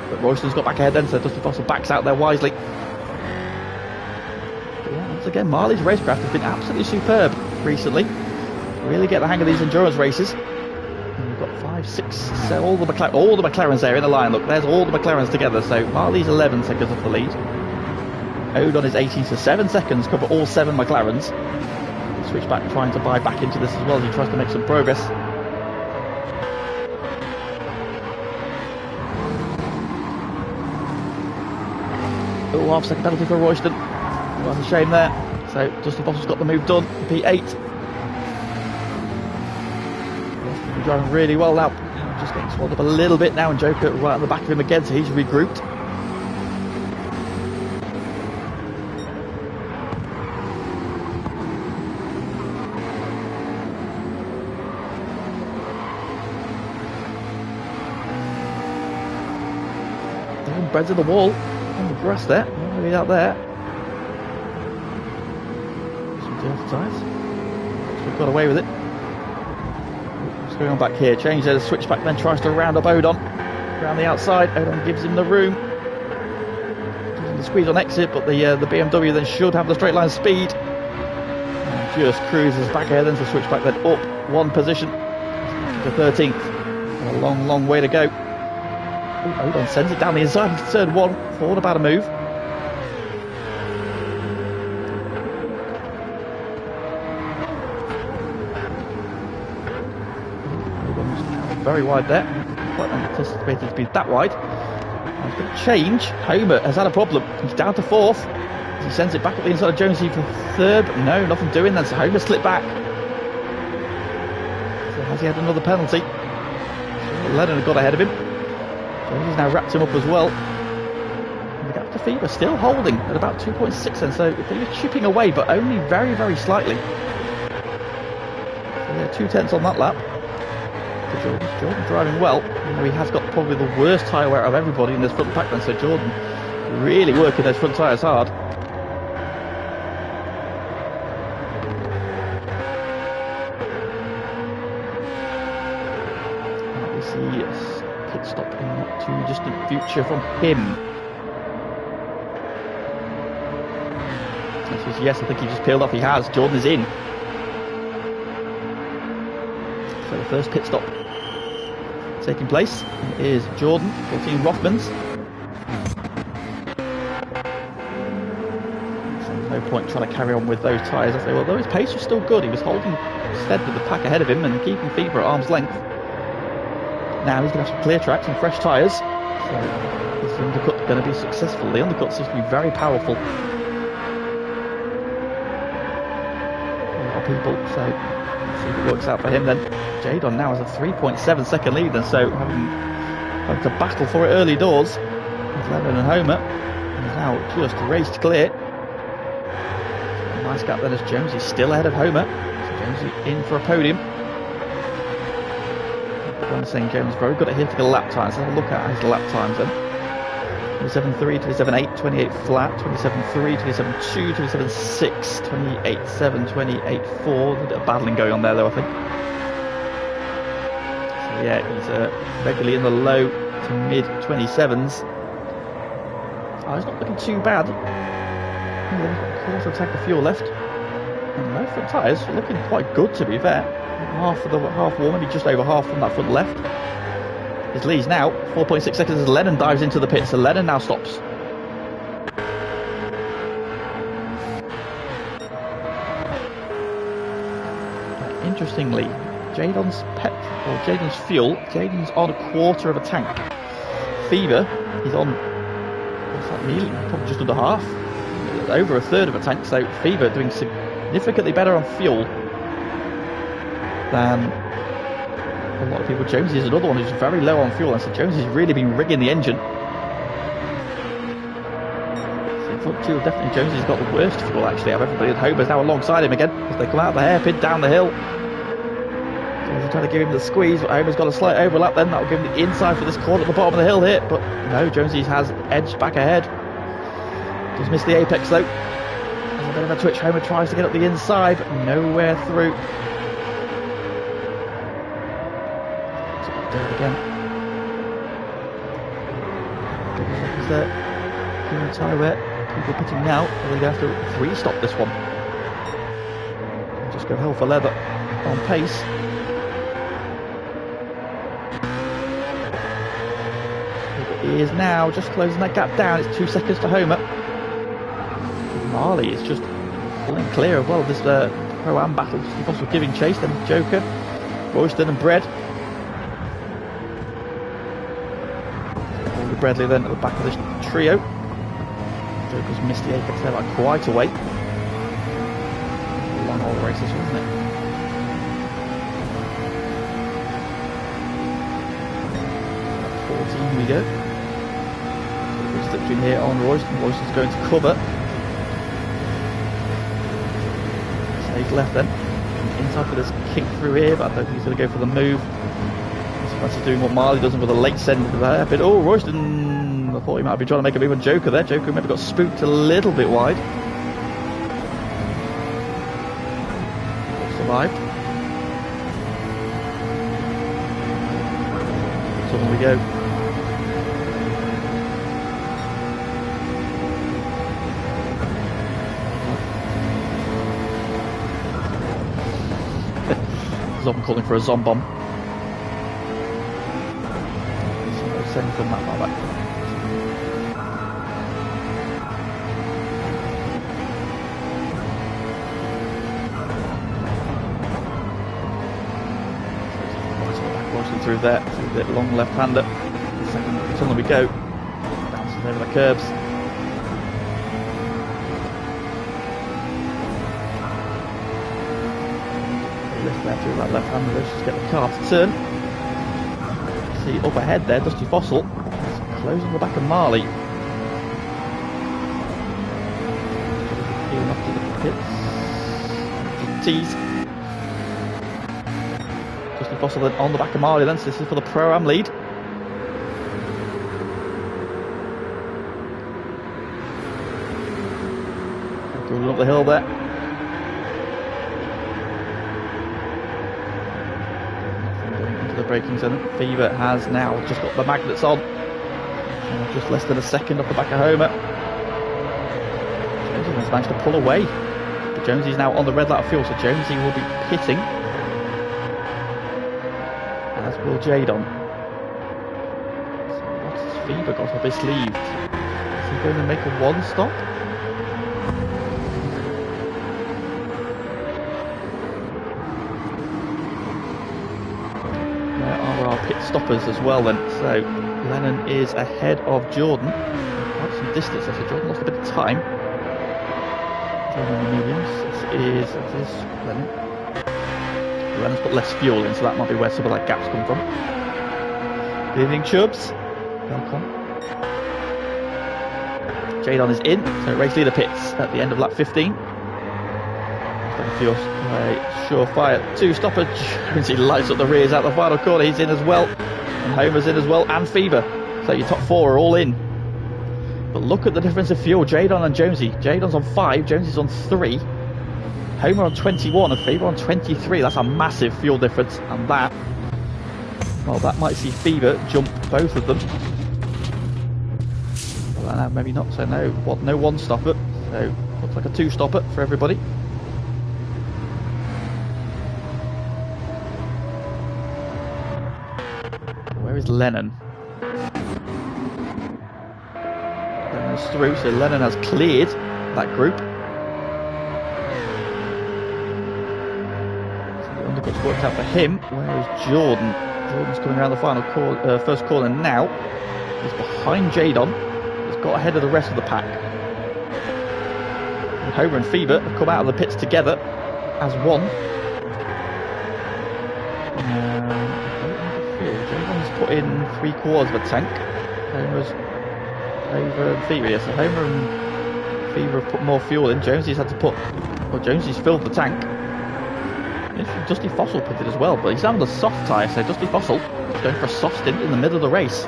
But Royston's got back ahead then, so Dusty Fossil backs out there wisely. But yeah, once again, Marley's racecraft has been absolutely superb recently. Really get the hang of these endurance races. And we've got 5, 6, 7, all the McLarens there in the line. Look, there's all the McLarens together. So Marley's 11 seconds off the lead. Odon is 18, so 7 seconds cover all 7 McLarens. Switch back, trying to buy back into this as well as he tries to make some progress. Oh, half-second penalty for Royston. That's a shame there. So Dusty Fossil's got the move done. P8. Driving really well now. Just getting swallowed up a little bit now, and Joker right on the back of him again, so he's regrouped. Bread's in the wall on the grass there, maybe out there. Some dirty tyres. We've got away with it. What's going on back here? Change there, switch back, then tries to round up Odon around the outside. Odon gives him the room. Gives him the squeeze on exit, but the BMW then should have the straight line speed. And just cruises back ahead, then to switch back, then up 1 position to 13th. A long, long way to go. Odon sends it down the inside of turn 1. Thought about a move. Odon's very wide there. Quite anticipated to be that wide. He's going to change. Homer has had a problem. Comes down to 4th. He sends it back up the inside of Jonesy for 3rd. But no, nothing doing then. So Homer slipped back. So has he had another penalty? Lennon got ahead of him. He's now wrapped him up as well. And the gap to Fever still holding at about 2.6 then, so Fever's chipping away, but only very, very slightly. So yeah, 2/10 on that lap. For Jordan driving well. You know, he has got probably the worst tyre wear of everybody in this front pack then, so Jordan really working those front tyres hard. We see pit stop in not too distant future from him. Says yes, I think he just peeled off. He has. Jordan is in. So the first pit stop taking place is Jordan, 14 Rothmans. So there's no point trying to carry on with those tyres. I say, well, though his pace was still good, he was holding stead with the pack ahead of him and keeping Fever at arm's length. Now he's going to have some clear tracks and fresh tyres. So this undercut going to be successful. The undercut seems to be very powerful. A lot of people, so let's see if it works out for him then. Jadon now has a 3.7 second lead, and so having to battle for it early doors with Lennon and Homer. He's now just raced clear. So a nice gap then as Jonesy still ahead of Homer. So Jonesy in for a podium. I'm saying James very good at hitting a lap time. So let's have a look at his lap times then. 27.3, 27.8, 28 flat, 27.3, 27.2, 27.6, 28.7, 28.4. A bit of battling going on there though, I think. So yeah, he's regularly in the low to mid 27s. Oh, it's not looking too bad. He's got a quarter of a tank of fuel left. And no front tyres looking quite good, to be fair. Half warm, maybe just over half from that front left. Is Lee's now 4.6 seconds as Lennon dives into the pit, so Lennon now stops. Interestingly, Jadon's fuel, Jadon's on a quarter of a tank. Fever, he's on, what's that nearly? Probably just under half, over a third of a tank. So Fever doing significantly better on fuel than a lot of people. Jonesy is another one who's very low on fuel, and so Jonesy's really been rigging the engine. So front two, definitely Jonesy's got the worst fuel actually. Have everybody at Homer's now alongside him again as they come out the hairpin down the hill. Jonesy's trying to give him the squeeze, but Homer's got a slight overlap then. That'll give him the inside for this corner at the bottom of the hill here, but no, Jonesy has edged back ahead. Just missed the apex though. There's a bit of a twitch. Homer tries to get up the inside, but nowhere through. Do it again. Is there clean tyre wet? People pitting now. We're going to have to three-stop this one. Just go hell for leather on pace. He is now just closing that gap down. It's 2 seconds to Homer. Marley is just pulling clear of this Pro-Am battle. He's also giving chase. Then Joker, Royston and Bread. Bradley then at the back of this trio. Joker's missed the apex there by quite a way. Long old race this one, isn't it? At 14 here we go. We're slipping here on Royston. Royston's going to cover. Snake left then. Inside for this kick through here, but I don't think he's going to go for the move. That's doing what Marley does with a late send of the hairpin. Oh, Royston, I thought he might be trying to make a move on Joker there. Joker maybe got spooked a little bit wide. Survived. So here we go. Zom calling for a Zombomb. From that far back. Watching through there, through the long left-hander. Second tunnel we go. Bouncing over the curbs. Lift there through that left-hander. Let's just get the car to turn. See up ahead there, Dusty Fossil closing the back of Marley. Peeling off to the pits. Tease. Dusty Fossil then on the back of Marley then, so this is for the Pro-Am lead. Going up the hill there. Braking zone. Fever has now just got the magnets on. Just less than a second off the back of Homer. Jonesy has managed to pull away. But Jonesy's now on the red light of fuel, so Jonesy will be pitting. As will Jadon. So what has Fever got up his sleeve? Is he going to make a one stop? Pit stoppers as well then, so Lennon is ahead of Jordan. Quite some distance, so Jordan lost a bit of time. Jordan in the mediums. This is Lennon. Lennon's put less fuel in, so that might be where some of that gap's come from. Good evening, Chubbs. Welcome. Jadon is in, so race leader pits at the end of lap 15. Fuel surefire two-stopper. Jonesy lights up the rears out the final corner. He's in as well, and Homer's in as well, and Fever. So your top four are all in. But look at the difference of fuel. Jadon and Jonesy. Jadon's on 5, Jonesy's on 3, Homer on 21, and Fever on 23. That's a massive fuel difference, and that might see Fever jump both of them. Well, maybe not. So no one stopper. So looks like a two stopper for everybody. Where is Lennon? Lennon's through, so Lennon has cleared that group. So the undercut's worked out for him. Where is Jordan? Jordan's coming around the final first corner now. He's behind Jadon. He's got ahead of the rest of the pack. And Homer and Fever have come out of the pits together as one. Jadon's put in 3/4 of a tank. Homer's over and Fever. Yes, so Homer and Fever have put more fuel in. Jonesy's had to put... Well, Jonesy's filled the tank. Dusty Fossil pitted as well, but he's on the soft tyre, so Dusty Fossil is going for a soft stint in the middle of the race.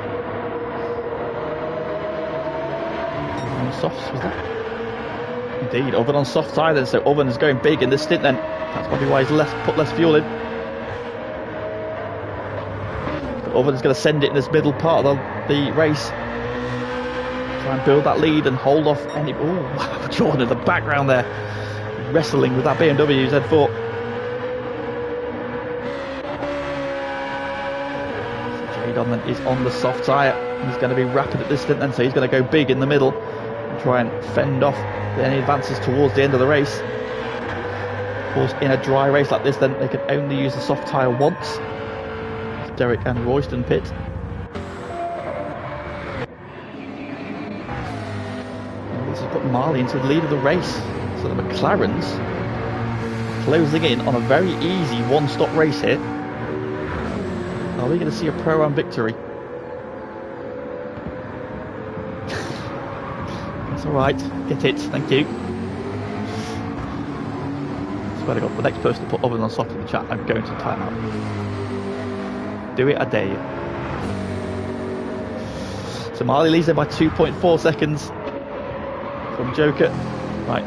Softs, was that? Indeed, Oven on soft tyre then, so Oven is going big in this stint then. That's probably why he's put less fuel in. But Oven is going to send it in this middle part of the race. Try and build that lead and hold off any... Oh, wow, Jordan in the background there. Wrestling with that BMW Z4. Jadon is on the soft tyre. He's going to be rapid at this stint then, so he's going to go big in the middle. Try and fend off any advances towards the end of the race. Of course, in a dry race like this, then they can only use the soft tyre once. It's Derek and Royston pit. And this has put Marley into the lead of the race. So the McLarens closing in on a very easy one-stop race here. Are we going to see a Pro-Am victory? Alright, get it, thank you. I swear to God, the next person to put Oven on soft in the chat, I'm going to time out. Do it, I dare you. So Marley leads there by 2.4 seconds from Joker. Right.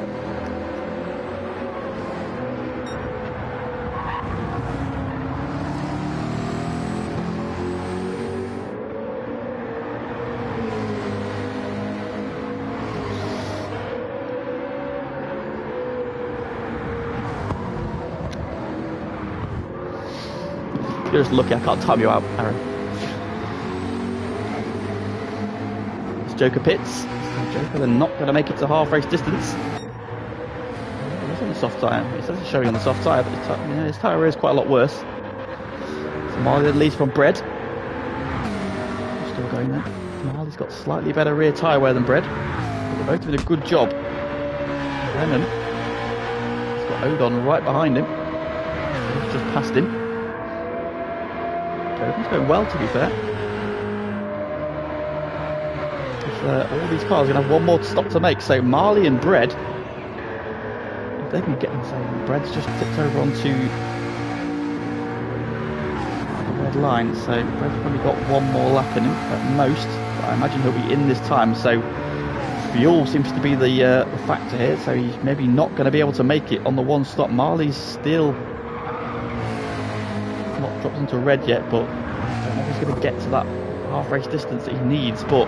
You're just lucky I can't time you out, Aaron. It's Joker pits. Joker, they're not going to make it to half race distance. He's on the soft tyre. It says it's showing on the soft tyre, but his tyre is quite a lot worse. So Marley leads from Bread. Still going there. Marley's got slightly better rear tyre wear than Bread. But they're both doing a good job. Lennon has got Odon right behind him. He's just passed him. It's going well, to be fair. All these cars are going to have one more stop to make. So Marley and Bread, if they can get them, so Bread's just tipped over onto the red line. So Bread's probably got one more lap in him at most. But I imagine he'll be in this time. So fuel seems to be the factor here. So he's maybe not going to be able to make it on the one stop. Marley's still not dropped into red yet, but I don't know if he's going to get to that half race distance that he needs. But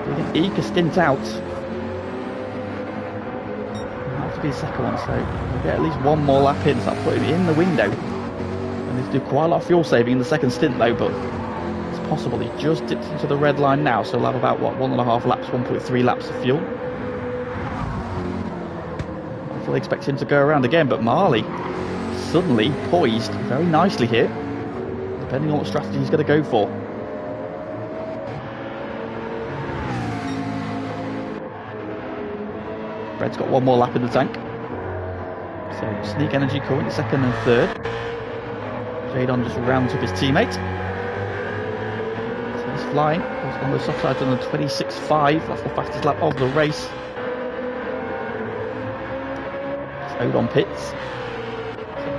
if he can eke a stint out, it'll have to be a second one. So he'll get at least one more lap in, so I'll put him in the window. And he's do quite a lot of fuel saving in the second stint though, but it's possible. He just dipped into the red line now, so he'll have about what, 1.5 laps, 1.3 laps of fuel. I fully expect him to go around again, but Marley suddenly poised very nicely here, depending on what strategy he's going to go for. Bread's got one more lap in the tank, so Sneak Energy currently second and third. Jadon just rounds up his teammate, so he's flying. He's on the soft side on the 26.5, that's the fastest lap of the race. It's Odon pits.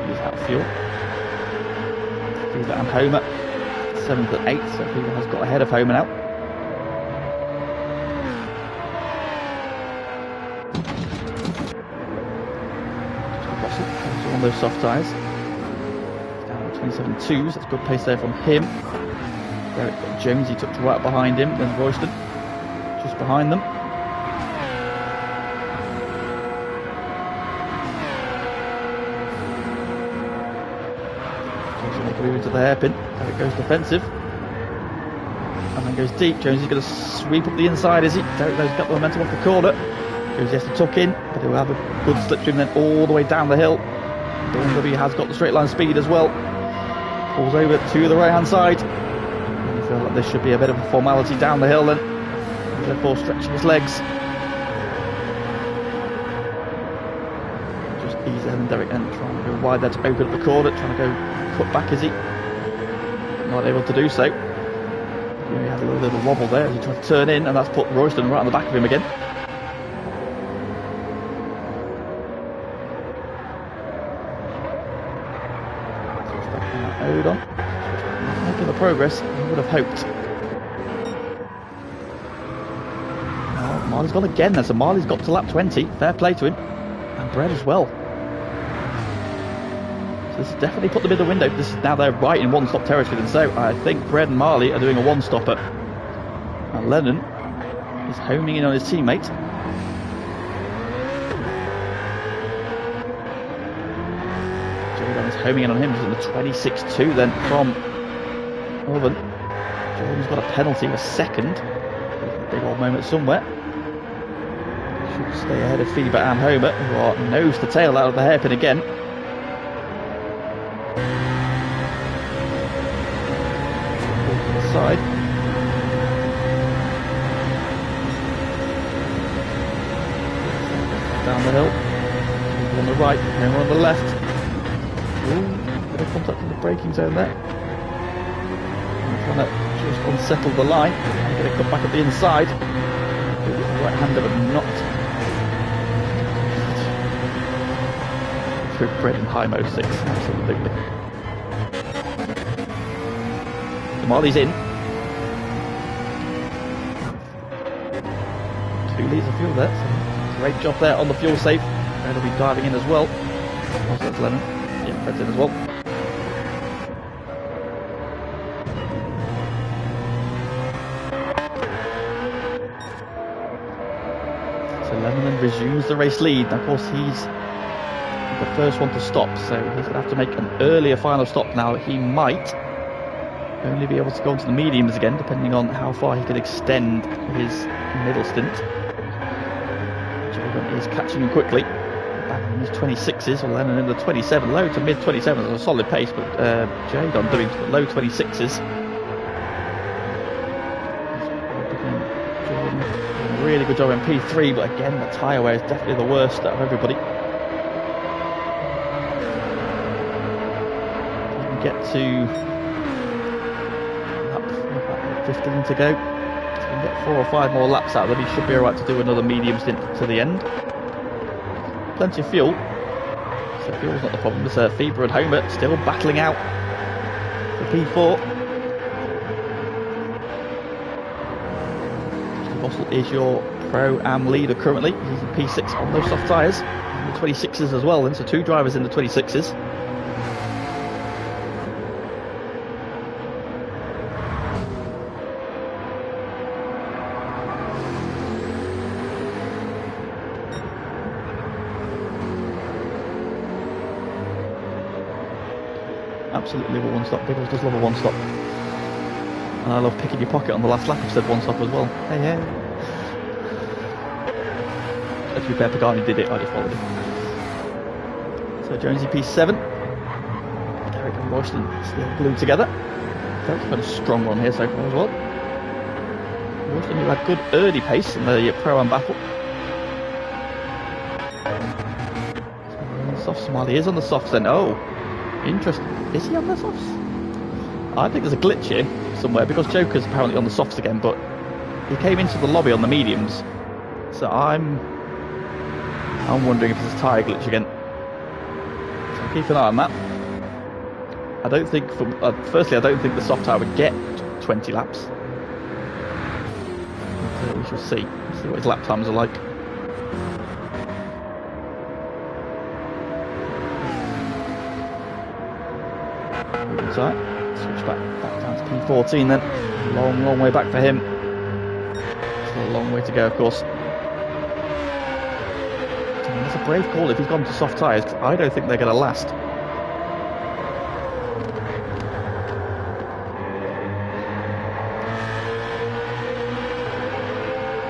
He's out of fuel. Fever and Homer 7th and 8th, so Fever has got ahead of Homer now. Just on those soft tyres. Down 27.2s, that's good pace there from him. There it's got Jonesy tucked right behind him, then Royston just behind them. Jonesy make a move into the hairpin. There it goes defensive. And then goes deep. Jonesy's going to sweep up the inside, is he? Derek knows he's got the momentum off the corner. Jonesy has to tuck in, but he'll have a good slipstream then all the way down the hill. BMW has got the straight line speed as well. Pulls over to the right hand side. And I feel like this should be a bit of a formality down the hill then. Therefore stretching his legs. Just ease ahead and Derek then trying to go wide there to open up the corner, trying to go cut back, is he? Not able to do so. He had a little bit of a wobble there as he tried to turn in, and that's put Royston right on the back of him again. Hold on. Making the progress I would have hoped. Oh, Marley's gone again then, so Marley's got to lap 20. Fair play to him. And Brett as well. So this has definitely put them in the window. This is now they're right in one-stop territory. And so I think Brett and Marley are doing a one-stopper. And Lennon is homing in on his teammate. Homing in on him, he's in the 26.2 then from Oven. Jordan's got a penalty of second. Big old moment somewhere. Should stay ahead of Fever and Homer, who are nose to tail out of the hairpin again. Side. Down the hill. People on the right, Homer on the left. Ooh, bit of contact in the braking zone there. I'm trying to just unsettle the line. I'm going to cut back at the inside. Right-hander, but not through Fred and High Mo 6. Absolutely. Marley's in. 2 litres of fuel there. So great job there on the fuel safe. Fred will be diving in as well. Also, that's Lennon. Yeah, Fred's in as well. So Lennon resumes the race lead. Now, of course, he's the first one to stop, so he's going to have to make an earlier final stop now. He might only be able to go into the mediums again, depending on how far he can extend his middle stint. Jordan is catching him quickly. Back in his 26s, or Lennon in the 27, low to mid 27s, a solid pace, but Jadon doing low 26s. Jordan doing a really good job in P3, but again, the tyre wear is definitely the worst out of everybody. Get to 15 to go. So we can get 4 or 5 more laps out of them. He should be alright to do another medium stint to the end. Plenty of fuel. So fuel's not the problem. There's Feber and Homer still battling out for P4. Steve Bossel is your Pro-Am leader currently. He's in P6 on those soft tyres. And the 26s as well then, so 2 drivers in the 26s. Absolutely love a one-stop. Biggles does love a one-stop. And I love picking your pocket on the last lap. I've said one-stop as well. Hey, hey. To be fair, Pagani did it. I just followed him. So Jonesy P7. Derek and Royston still glued together. Derek's got a strong run here so far as well. Royston, who had good early pace in the Pro-Am battle. So soft Smiley is on the softs then. Oh, interesting. Is he on the softs? I think there's a glitch here somewhere because Joker's apparently on the softs again, but he came into the lobby on the mediums. So I'm wondering if there's a tyre glitch again. So keep an eye on that. I don't think, firstly, I don't think the soft tyre would get 20 laps. So we shall see what his lap times are like. Inside. Switch back down to P14 then. Long way back for him. Still a long way to go, of course. And that's a brave call if he's gone to soft tyres, because I don't think they're going to last.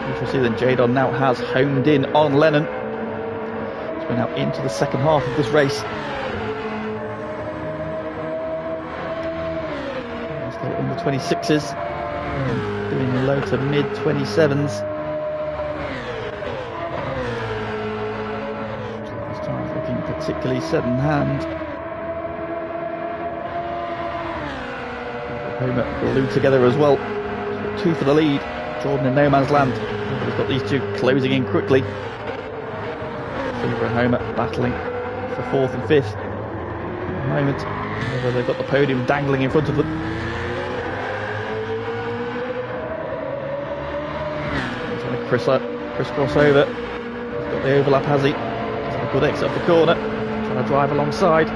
We shall see that Jadon now has homed in on Lennon. So we're now into the second half of this race. Still in the 26s, doing low to mid 27s. This time's looking particularly set in hand. Homer glued together as well. Two for the lead. Jordan in no man's land. He's got these two closing in quickly. Silver and Homer battling for 4th and 5th at the moment. Although they've got the podium dangling in front of them. He's trying to crisscross over. He's got the overlap, has he? He's had a good exit off the corner. Trying to drive alongside. I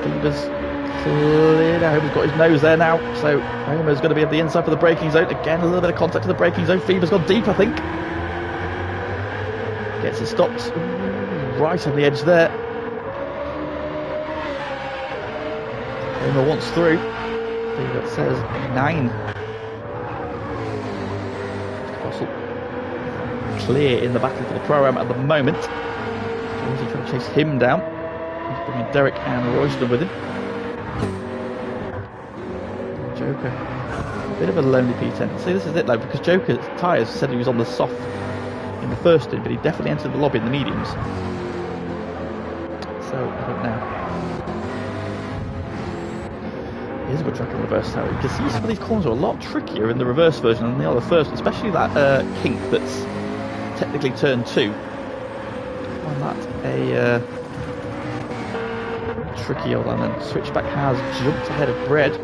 think Fever's cleared out. He's got his nose there now, so Homer's going to be at the inside for the braking zone. Again, a little bit of contact to the braking zone. Fever's gone deep, I think. Gets it stopped right on the edge there. Homer wants through. Fever says 9. Russell clear in the battle for the Pro-Am at the moment. Jonesy trying to chase him down. He's bringing Derek and Royston with him. Joker, a bit of a lonely P10. See, this is it though, because Joker's tyres said he was on the soft in the first stint, but he definitely entered the lobby in the mediums. So, I don't know. It is a good track in reverse now. You can see some of these corners are a lot trickier in the reverse version than they are the first, especially that kink that's technically turn 2. I find that a tricky old one. And Switchback has jumped ahead of Bread.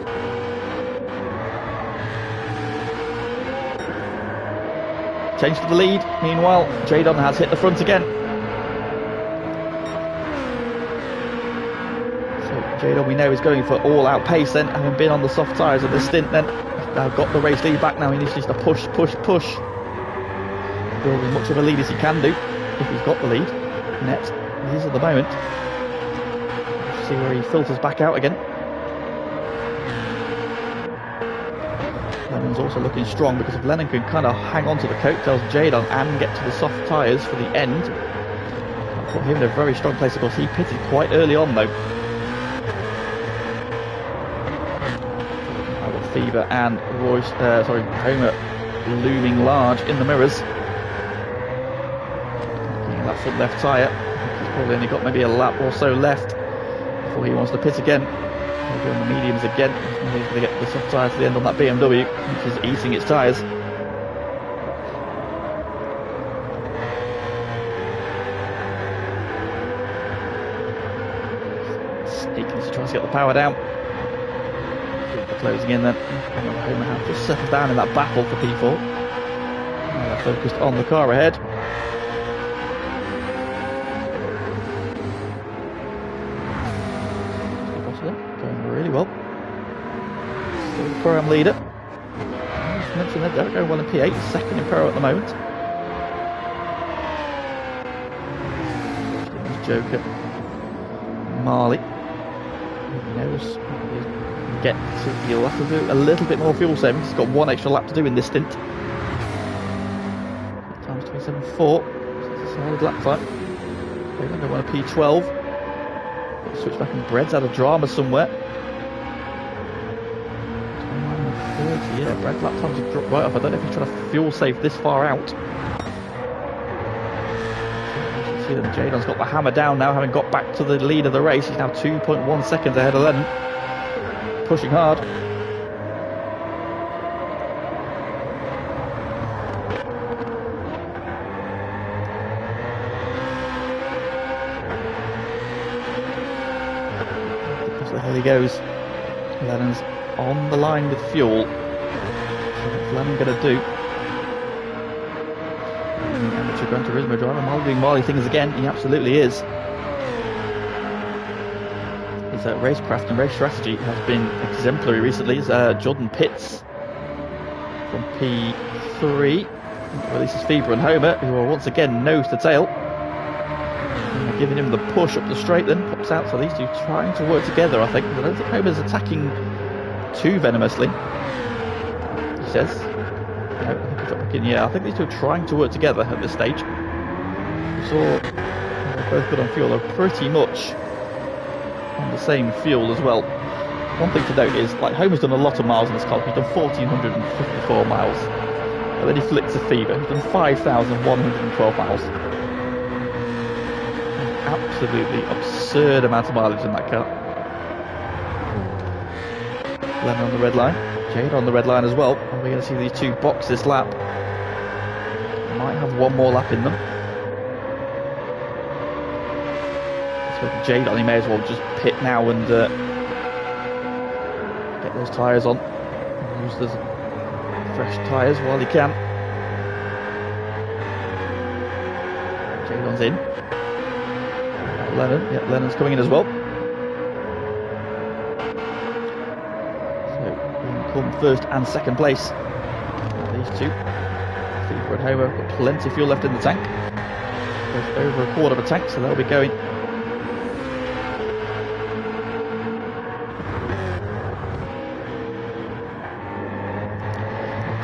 Change to the lead. Meanwhile, Jadon has hit the front again. So Jadon, we know, is going for all-out pace then, having been on the soft tyres of this stint then. Now got the race lead back now. He needs to push. Build as much of a lead as he can do, if he's got the lead. Net, he is at the moment. Let's see where he filters back out again. Lennon's also looking strong, because if Lennon can kind of hang on to the coattails of Jadon and get to the soft tyres for the end, that'll put him in a very strong place. Of course, he pitted quite early on though. I've got Fever and Homer looming large in the mirrors. Looking at that front left tyre, he's probably only got maybe a lap or so left before he wants to pit again. He'll go on the mediums again. He's going to get the soft tyre to the end on that BMW, which is eating its tyres. Sneaking to try to get the power down. Closing in then. Homer have just settled down in that battle for P4. Now they're focused on the car ahead. Going really well. Still the Pro-Am leader. As mentioned there, Derek going well in P8, second in Pro at the moment. Joker. Marley. He knows he'll have to do a little bit more fuel saving. He's got one extra lap to do in this stint. Times 27.4. It's a solid lap time. They're going to want a P12. Switch back and Bread's out of drama somewhere. 29.30. Yeah, Bread lap times have dropped right off. I don't know if he's trying to fuel save this far out. You can see that Jadon's got the hammer down now, having got back to the lead of the race. He's now 2.1 seconds ahead of Lennon. Pushing hard. There he goes. Lennon's on the line with fuel. So what's Lennon going to do? Amateur Gran Turismo driver, Marley doing Marley things again. He absolutely is. his racecraft and race strategy has been exemplary recently. Is Jordan Pitts from P3 releases Fever and Homer, who are once again nose to tail. And giving him the push up the straight, then pops out. So these two trying to work together, I think. I don't think Homer's attacking too venomously. He says. No, I think these two are trying to work together at this stage. We saw they're both good on fuel. They're pretty much on the same fuel as well. One thing to note is, like, Homer's done a lot of miles in this car. He's done 1,454 miles. And then he flicks a Fever. He's done 5,112 miles. An absolutely absurd amount of mileage in that car. Lennon on the red line. Jade on the red line as well. And we're going to see these two box this lap. Might have one more lap in them. So with Jade on, he may as well just pit now and get those tyres on. Use those fresh tyres while he can. Jadon's in. Lennon, yeah, Lennon's coming in as well. Come first and second place. These two, Fever and Homer, got plenty of fuel left in the tank. Both over a quarter of a tank, so they'll be going.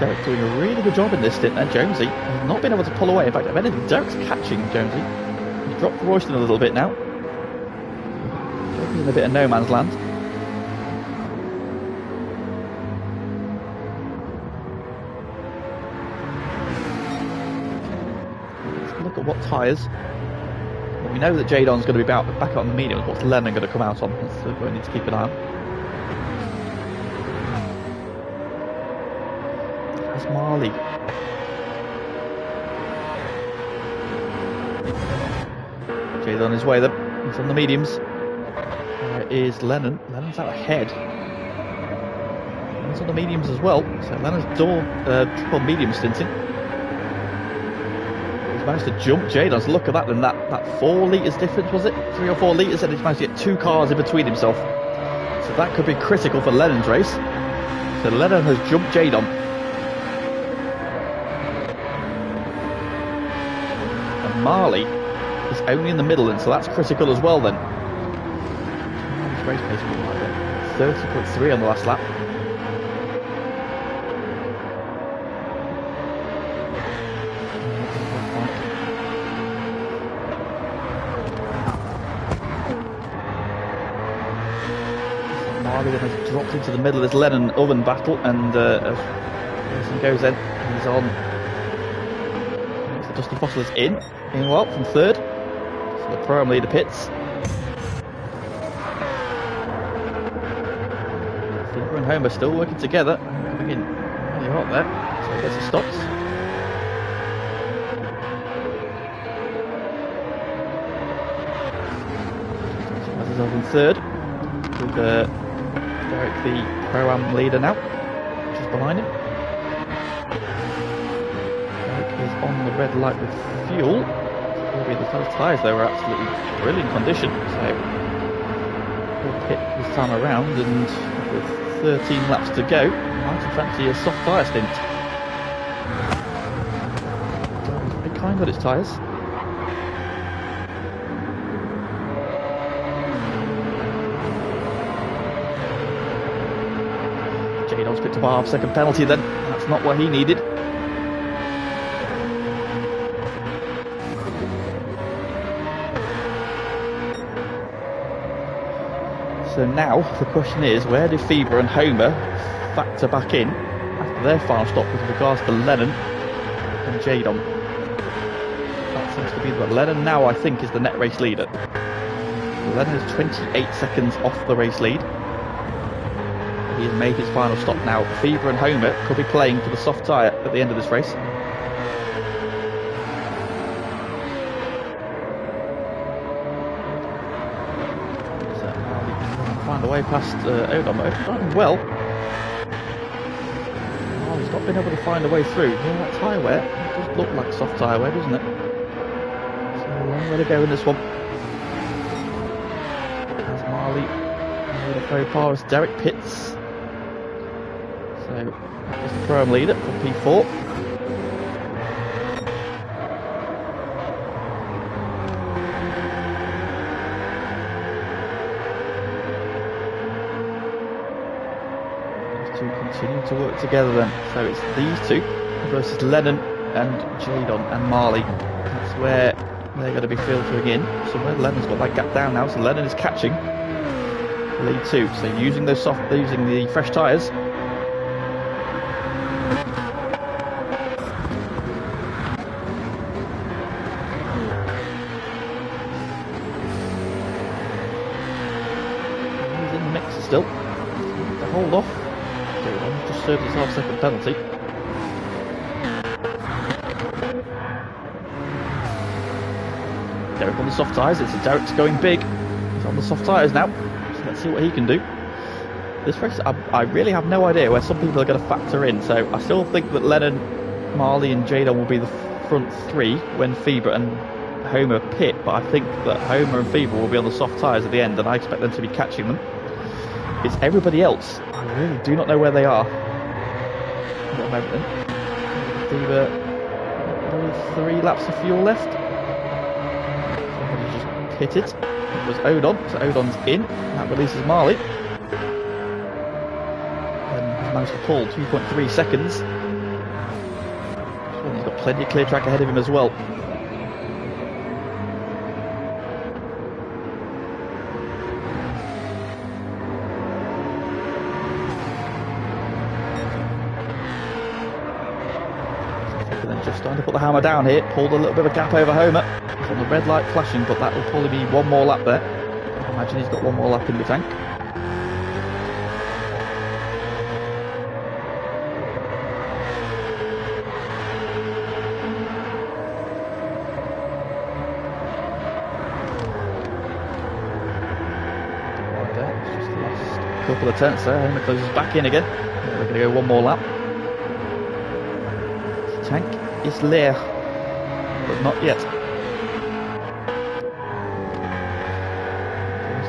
Derek doing a really good job in this stint then. Jonesy has not been able to pull away. In fact, if anything, Derek's catching Jonesy. He's dropped Royston a little bit now. He's in a bit of no man's land. Look at what tyres. Well, we know that Jadon's going to be back on the mediums. What's Lennon going to come out on? That's what we need to keep an eye on. That's Marley. Jadon on his way then. He's on the mediums. There is Lennon. Lennon's out ahead. Lennon's on the mediums as well. So Lennon's triple medium stinting. Managed to jump Jadon's. Look at that, then that 4 litres difference, was it? 3 or 4 litres, and he's managed to get 2 cars in between himself. So that could be critical for Lennon's race. So Lennon has jumped Jadon. And Marley is only in the middle, and so that's critical as well then. His race pace was like that. 30.3 on the last lap. Has dropped into the middle of this Lennon oven battle, and as he goes in, he's on. The Dusty Fossil's in well from third. So the Pro-Am leader pits. Fever and Homer still working together. Coming in really hot there, so I guess it stops. As he's in third with Derek, the Pro-Am leader now, just behind him. Derek is on the red light with fuel. The tyres though are absolutely brilliant condition, so he'll pit this time around, and with 13 laps to go, might fancy a soft tyre stint. He's pretty kind on his tyres. Jadon's picked up a half-second penalty then. That's not what he needed. So now the question is, where do Fever and Homer factor back in after their final stop with regards to Lennon and Jadon? That seems to be the Lennon now, I think, is the net race leader. Lennon is 28 seconds off the race lead. He has made his final stop now. Fever and Homer could be playing for the soft tyre at the end of this race. So now he can find a way past Odom. Driving well. Oh, he's not been able to find a way through. Yeah, that tyre wear, it does look like soft tyre wear, doesn't it? So a long way to go in this one. There's Marley Very far as Derek Pitts. So that was the pro-am leader for P4. These two continue to work together then. So it's these two versus Lennon and Jadon and Marley. That's where they're going to be filtering in. So where Lennon's got that gap down now, so Lennon is catching lead 2. So using the fresh tyres. He's in the mix still. To hold off. Jadon just served his half-second penalty. Derek on the soft tyres. Derek's going big. He's on the soft tyres now. So let's see what he can do. This race, I really have no idea where some people are going to factor in. So I still think that Lennon, Marley and Jadon will be the front 3 when Fever and Homer pit. But I think that Homer and Fever will be on the soft tyres at the end, and I expect them to be catching them. It's everybody else. I really do not know where they are. At the moment then. Fever, only 3 laps of fuel left. Pitted. It was Odon, so Odon's in. That releases Marley. And he's managed to pull 2.3 seconds. So he's got plenty of clear track ahead of him as well. So then just starting to put the hammer down here. Pulled a little bit of a gap over Homer. On the red light flashing, but that will probably be one more lap there. I imagine he's got one more lap in the tank. Right there, it's just the last couple of tenths there. Homer closes back in again. We're going to go one more lap. The tank is leer, but not yet.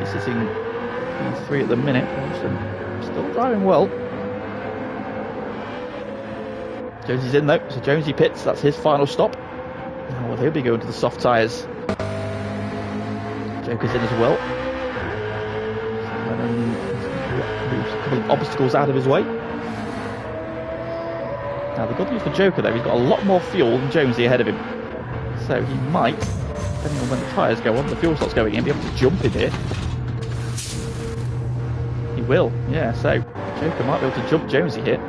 Sitting P3 at the minute, still driving well. Jonesy's in though, so Jonesy pits, that's his final stop. Now he'll be going to the soft tyres. Joker's in as well. Moves a couple of obstacles out of his way. Now the good news for Joker though, he's got a lot more fuel than Jonesy ahead of him. So he might, depending on when the tyres go on, the fuel slot's going in, be able to jump in here. Will, yeah, so Joker might be able to jump Jonesy here.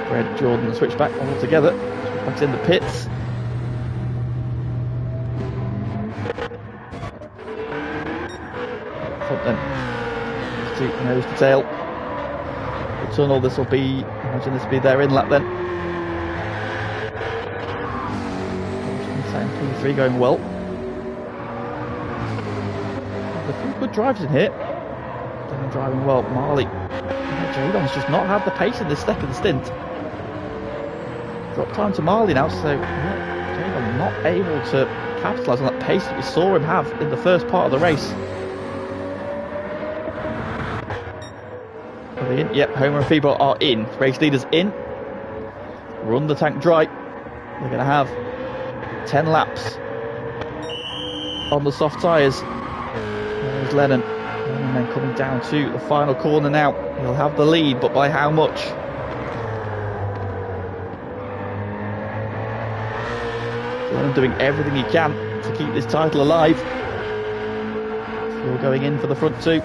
Fred, Jordan and switchback all together. Switchback's in the pits. Front then. Nose to tail. The tunnel, this will be, imagine this will be their inlet then. Same P3 going well. A few good drives in here. They're driving well. Marley. Jadon's just not had the pace in this second stint. Drop time to Marley now, so Jadon not able to capitalise on that pace that we saw him have in the first part of the race. Are they in? Yep, Homer and Feeble are in. Race leaders in. Run the tank dry. They're going to have 10 laps on the soft tyres. There's Lennon. Lennon then coming down to the final corner now. He'll have the lead, but by how much? Lennon doing everything he can to keep this title alive. Still going in for the front 2.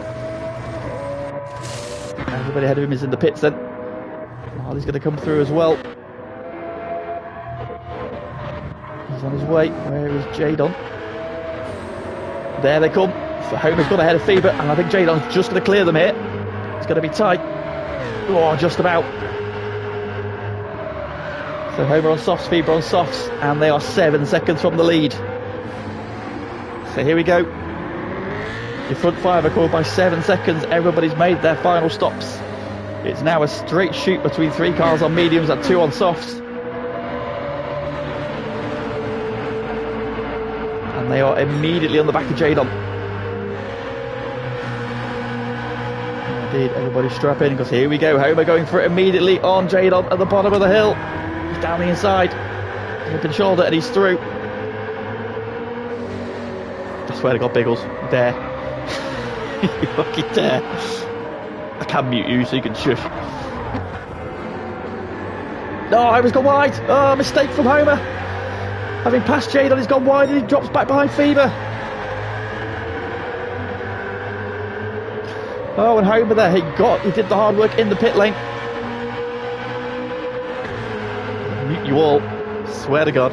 Everybody ahead of him is in the pits then. Marley's going to come through as well. He's on his way. Where is Jadon? There they come. So Homer's got ahead of Fever, and I think Jadon's just going to clear them here. It's going to be tight. Oh, just about. So Homer on softs, Fever on softs, and they are 7 seconds from the lead. So here we go. Your front 5 are caught by 7 seconds. Everybody's made their final stops. It's now a straight shoot between 3 cars on mediums and 2 on softs. And they are immediately on the back of Jadon. Indeed, everybody strap in, because here we go. Homer going for it immediately on Jadon at the bottom of the hill. He's down the inside. Hip and shoulder, and he's through. I swear to God, Biggles, dare. You fucking dare. I can mute you so you can shush. No, Homer's gone wide. Oh, mistake from Homer. Having passed Jadon, he's gone wide and he drops back behind Fever. Oh, and Homer there, he did the hard work in the pit lane. Mute you all, swear to God.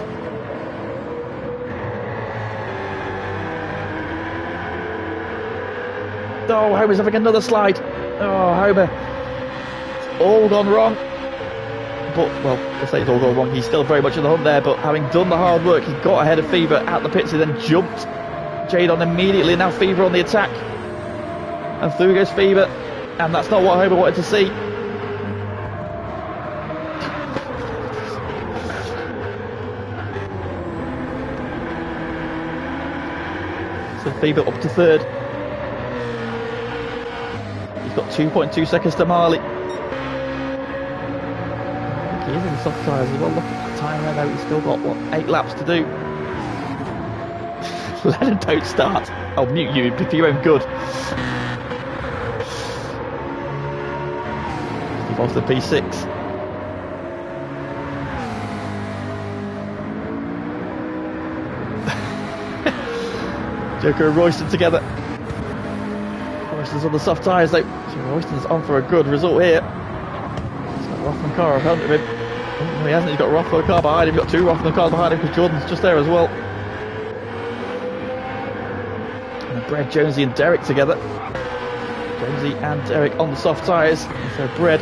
Oh, Homer's having another slide. Oh, Homer. It's all gone wrong. But, well, I say it's all gone wrong. He's still very much in the hunt there, but having done the hard work, he got ahead of Fever at the pits and then jumped Jadon immediately. Now Fever on the attack. And through goes Fever. And that's not what Homer wanted to see. So Fever up to third. He's got 2.2 seconds to Marley. I think he is in the soft tyres as well. Look at that time there though. He's still got, what, 8 laps to do. Lennon, don't start. I'll mute you for your own good. Steve Foster P6. Joker and Royston together. Royston's on the soft tyres though. So Royston's on for a good result here. He's got Rothman car in front of him. Oh, no, he hasn't. He's got Rothman car behind him. He's got 2 Rothman cars behind him because Jordan's just there as well. Brad, Jonesy and Derek together. Jonesy and Derek on the soft tyres. So Brad.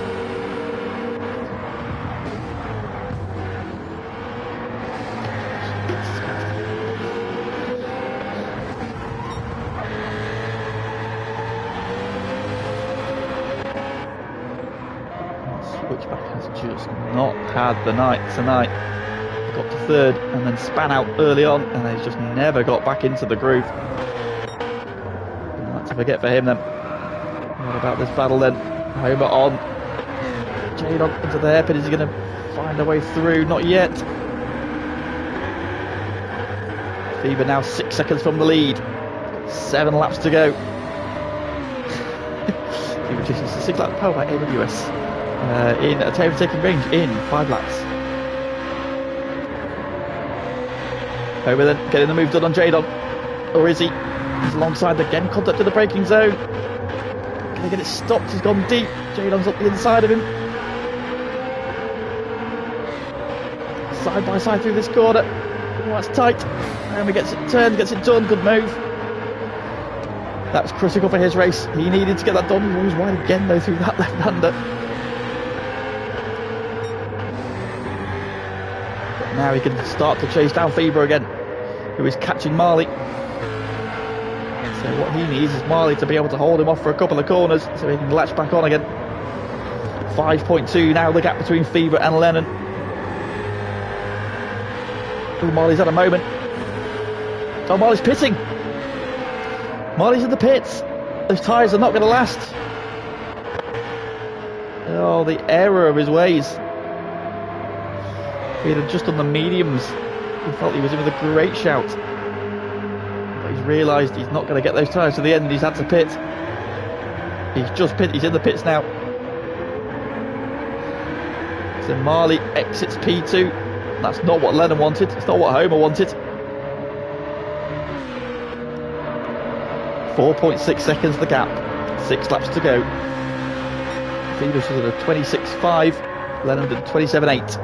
Switchback has just not had the night tonight. Got to third and then span out early on, and he's just never got back into the groove. To forget for him then. What about this battle then? Homer on. Jadon into the hairpin. Is he going to find a way through? Not yet. Fever now 6 seconds from the lead. 7 laps to go. Fever chases the 6 lap power by AWS in a taking range in 5 laps. Homer then getting the move done on Jadon. Or is he? He's alongside again, contact to the braking zone. Can he get it stopped? He's gone deep. Jadon's up the inside of him. Side by side through this corner. Oh, that's tight. And he gets it turned, gets it done. Good move. That's critical for his race. He needed to get that done. He was wide again though through that left-hander. But now he can start to chase down Fever again, who is catching Marley. So what he needs is Marley to be able to hold him off for a couple of corners so he can latch back on again. 5.2 now the gap between Fever and Lennon. Oh, Marley's had a moment. Oh, Marley's pitting. Marley's in the pits. Those tyres are not going to last. Oh, the error of his ways. If he had just done the mediums, he felt he was in with a great shout. He's realised he's not going to get those tyres to the end. He's had to pit. He's just pit. He's in the pits now. So Marley exits P2. That's not what Lennon wanted. It's not what Homer wanted. 4.6 seconds the gap. 6 laps to go. Phoebus was at a 26.5. Lennon did 27.8.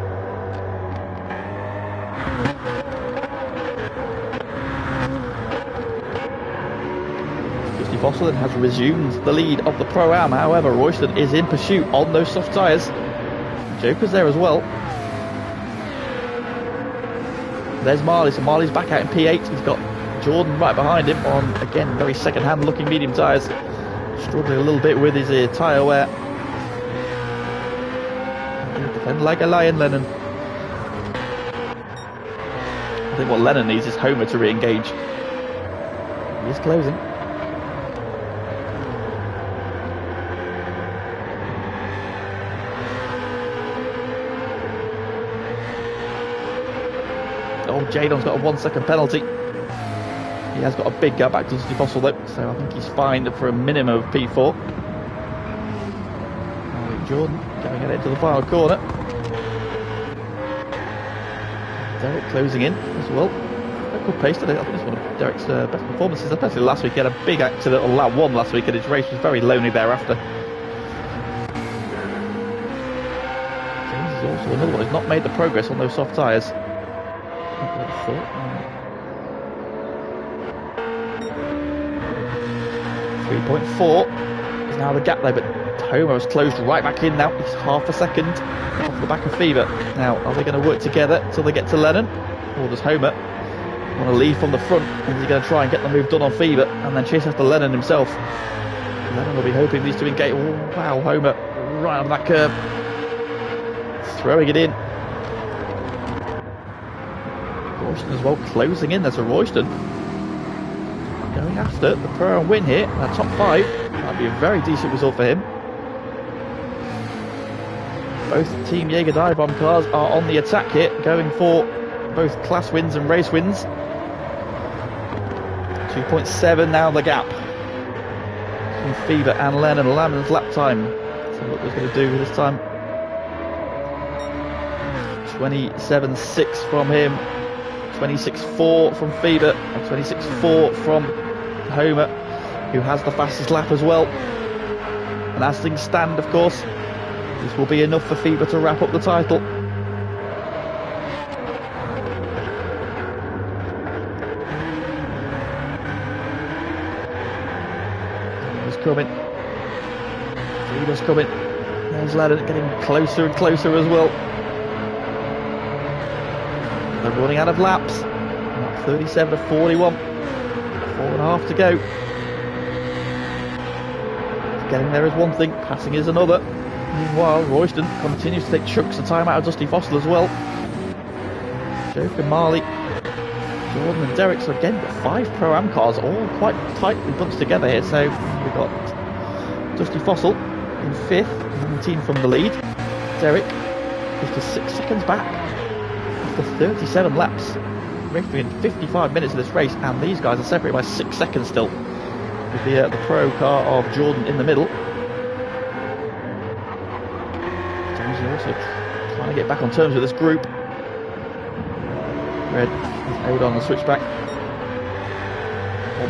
Bosselin has resumed the lead of the Pro-Am. However, Royston is in pursuit on those soft tyres. Joker's there as well. There's Marley, so Marley's back out in P8. He's got Jordan right behind him on, again, very second-hand looking medium tyres. Struggling a little bit with his tyre wear. Defend like a lion, Lennon. I think what Lennon needs is Homer to re-engage. He is closing. Jadon's got a 1 second penalty. He has got a big gap back to Dusty Fossil though, so I think he's fine for a minimum of P4. Jordan going at it to the final corner. Derek closing in as well. Quite good pace today. I think it's one of Derek's best performances, especially last week. He had a big accident on lap 1 last week, and his race was very lonely thereafter. James is also another one who's not made the progress on those soft tyres. 3.4 is now the gap there, but Homer has closed right back in now. He's half a second off the back of Fever. Now, are they going to work together until they get to Lennon? Or does Homer want to lead from the front? And is he going to try and get the move done on Fever and then chase after Lennon himself? Lennon will be hoping these two engage. Oh, wow, Homer right on that curve. Throwing it in. Royston as well, closing in. There's a Royston going after the Pro win here. Top 5. That'd be a very decent result for him. Both Team Jaeger Dive Bomb cars are on the attack here, going for both class wins and race wins. 2.7 now the gap between Fever and Lennon. Lennon's lap time. So what he's going to do this time. 27.6 from him, 26.4 from Fever, and 26.4 from Homer, who has the fastest lap as well. And as things stand, of course, this will be enough for Fever to wrap up the title. He's coming. Fever's coming. There's Lennon getting closer and closer as well. They're running out of laps. 37 to 41. 4.5 to go. Getting there is one thing, passing is another. Meanwhile, Royston continues to take chunks of time out of Dusty Fossil as well. Joke and Marley, Jordan and Derek. So again, got 5 Pro-Am cars, all quite tightly bunched together here. So we've got Dusty Fossil in 5th, 19 from the lead. Derek is just 6 seconds back after 37 laps. We're in 55 minutes of this race, and these guys are separated by 6 seconds still, with the Pro car of Jordan in the middle. James is also trying to get back on terms with this group. Red is out on the switchback.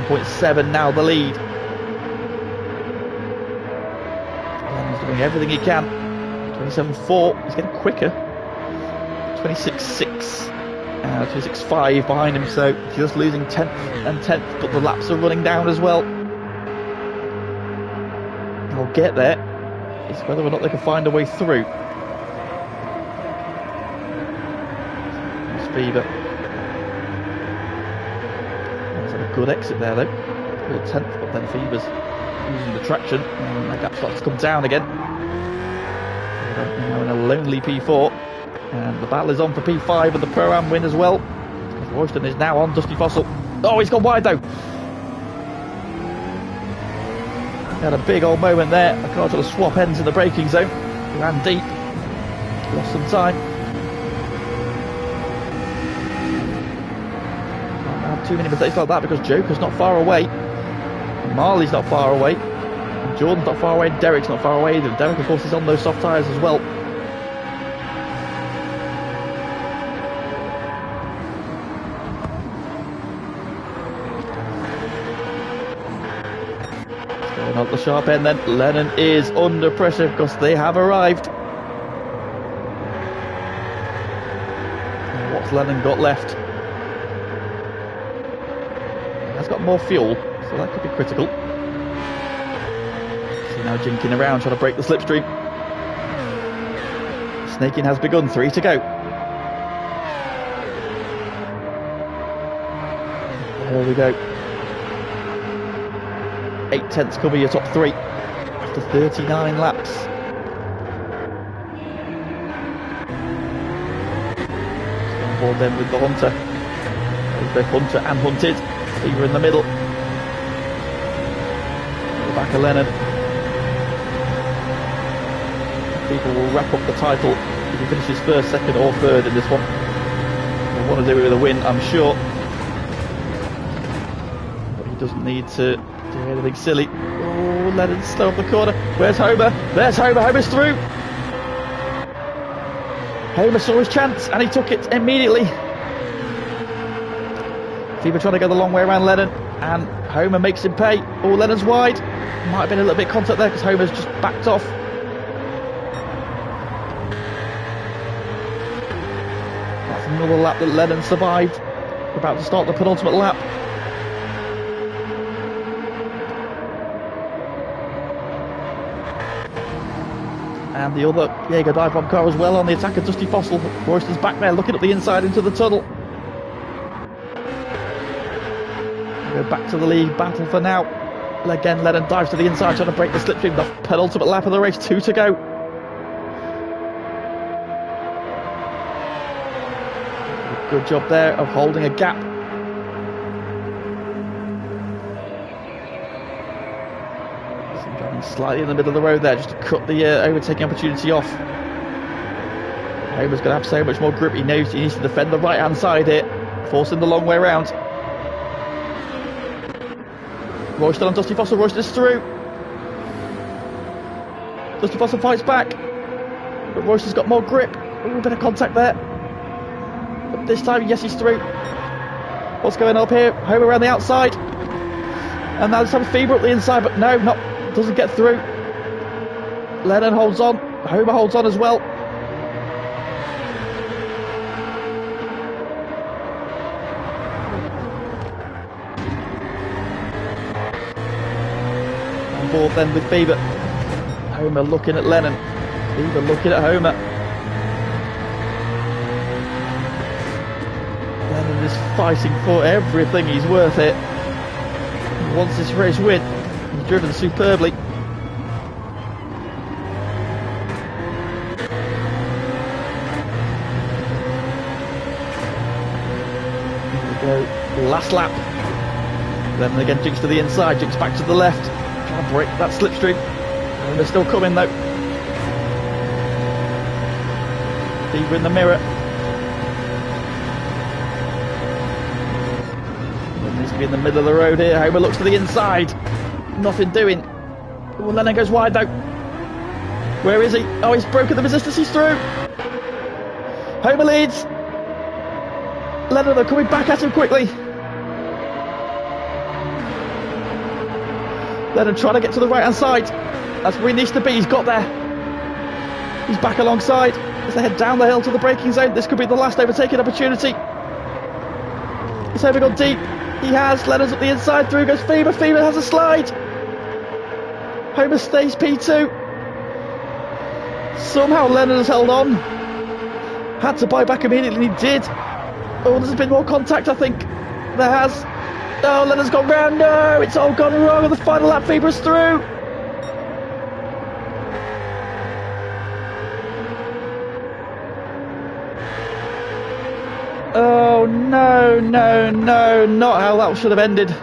1.7 now the lead. He's doing everything he can. 27.4, he's getting quicker. 26.6. 26.5 behind him, so just losing 10th and 10th, but the laps are running down as well. They'll get there. It's whether or not they can find a way through. Fever. There's a good exit there though. Good 10th, but then Fever's using the traction, and that gap starts to come down again. Now in a lonely P4. And the battle is on for P5 and the Pro-Am win as well. Royston is now on Dusty Fossil. Oh, he's gone wide though. He had a big old moment there. The car tried to swap ends in the braking zone. He ran deep. Lost some time. Can't have too many mistakes like that because Joker's not far away. Marley's not far away. Jordan's not far away. Derek's not far away either. Derek, of course, is on those soft tyres as well. Not the sharp end then. Lennon is under pressure because they have arrived. And what's Lennon got left? He has got more fuel, so that could be critical. So now jinking around trying to break the slipstream. Snaking has begun. 3 to go. There we go. 8 tenths cover your top 3 after 39 laps. On board then with the Hunter. Both Hunter and Hunted. Fever in the middle. The back of Lennon. Fever will wrap up the title if he finishes first, second or third in this one. The want to do it with a win, I'm sure. But he doesn't need to do anything silly. Oh, Lennon's slow up the corner. Where's Homer? There's Homer. Homer's through. Homer saw his chance and he took it immediately. Fever trying to go the long way around Lennon, and Homer makes him pay. Oh, Lennon's wide. Might have been a little bit of contact there because Homer's just backed off. That's another lap that Lennon survived. We're about to start the penultimate lap. And the other Jaeger dive bomb car as well on the attack of Dusty Fossil. Royston's back there looking at the inside into the tunnel. We'll go back to the lead battle for now. Again, Lennon dives to the inside trying to break the slipstream. The penultimate lap of the race, 2 to go. Good job there of holding a gap. Slightly in the middle of the road there just to cut the overtaking opportunity off. Homer's going to have so much more grip. He knows he needs to defend the right hand side here, forcing the long way around. Royston on Dusty Fossil. Royston is through. Dusty Fossil fights back, but Royston's got more grip. Ooh, a bit of contact there, but this time yes, he's through. What's going on up here? Homer around the outside, and now this time Fever up the inside, but no, doesn't get through. Lennon holds on. Homer holds on as well. On board then with Fever. Homer looking at Lennon. Fever looking at Homer. Lennon is fighting for everything he's worth it. He wants this race win. He's driven superbly. Here we go. Last lap. Then again, Jinx to the inside. Jinx back to the left. Trying to break that slipstream. And they're still coming though. Fever in the mirror. Then needs to be in the middle of the road here. Homer looks to the inside. Nothing doing. Oh, Lennon goes wide though. Where is he? Oh, he's broken the resistance. He's through. Homer leads. Lennon though coming back at him quickly. Lennon trying to get to the right hand side. That's where he needs to be. He's got there. He's back alongside as they head down the hill to the braking zone. This could be the last overtaking opportunity. Has Homer gone deep? He has. Lennon's up the inside. Through goes Fever. Fever has a slide. Homer stays P2. Somehow Lennon has held on. Had to buy back immediately, and he did. Oh, there's been more contact, I think. There has. Oh, Lennon's gone round. No, it's all gone wrong on the final lap. Fever's through. Oh, no, no, no, not how that should have ended.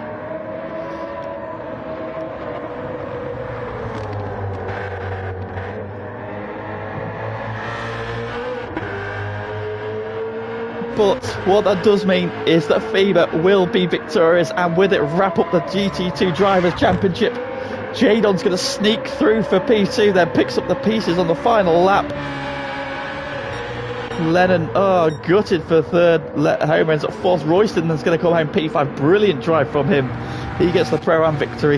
But what that does mean is that Fever will be victorious, and with it wrap up the GT2 Drivers' Championship. Jadon's going to sneak through for P2, then picks up the pieces on the final lap. Lennon, gutted for third. Homer ends up fourth. Royston is going to come home P5. Brilliant drive from him. He gets the Pro-Am victory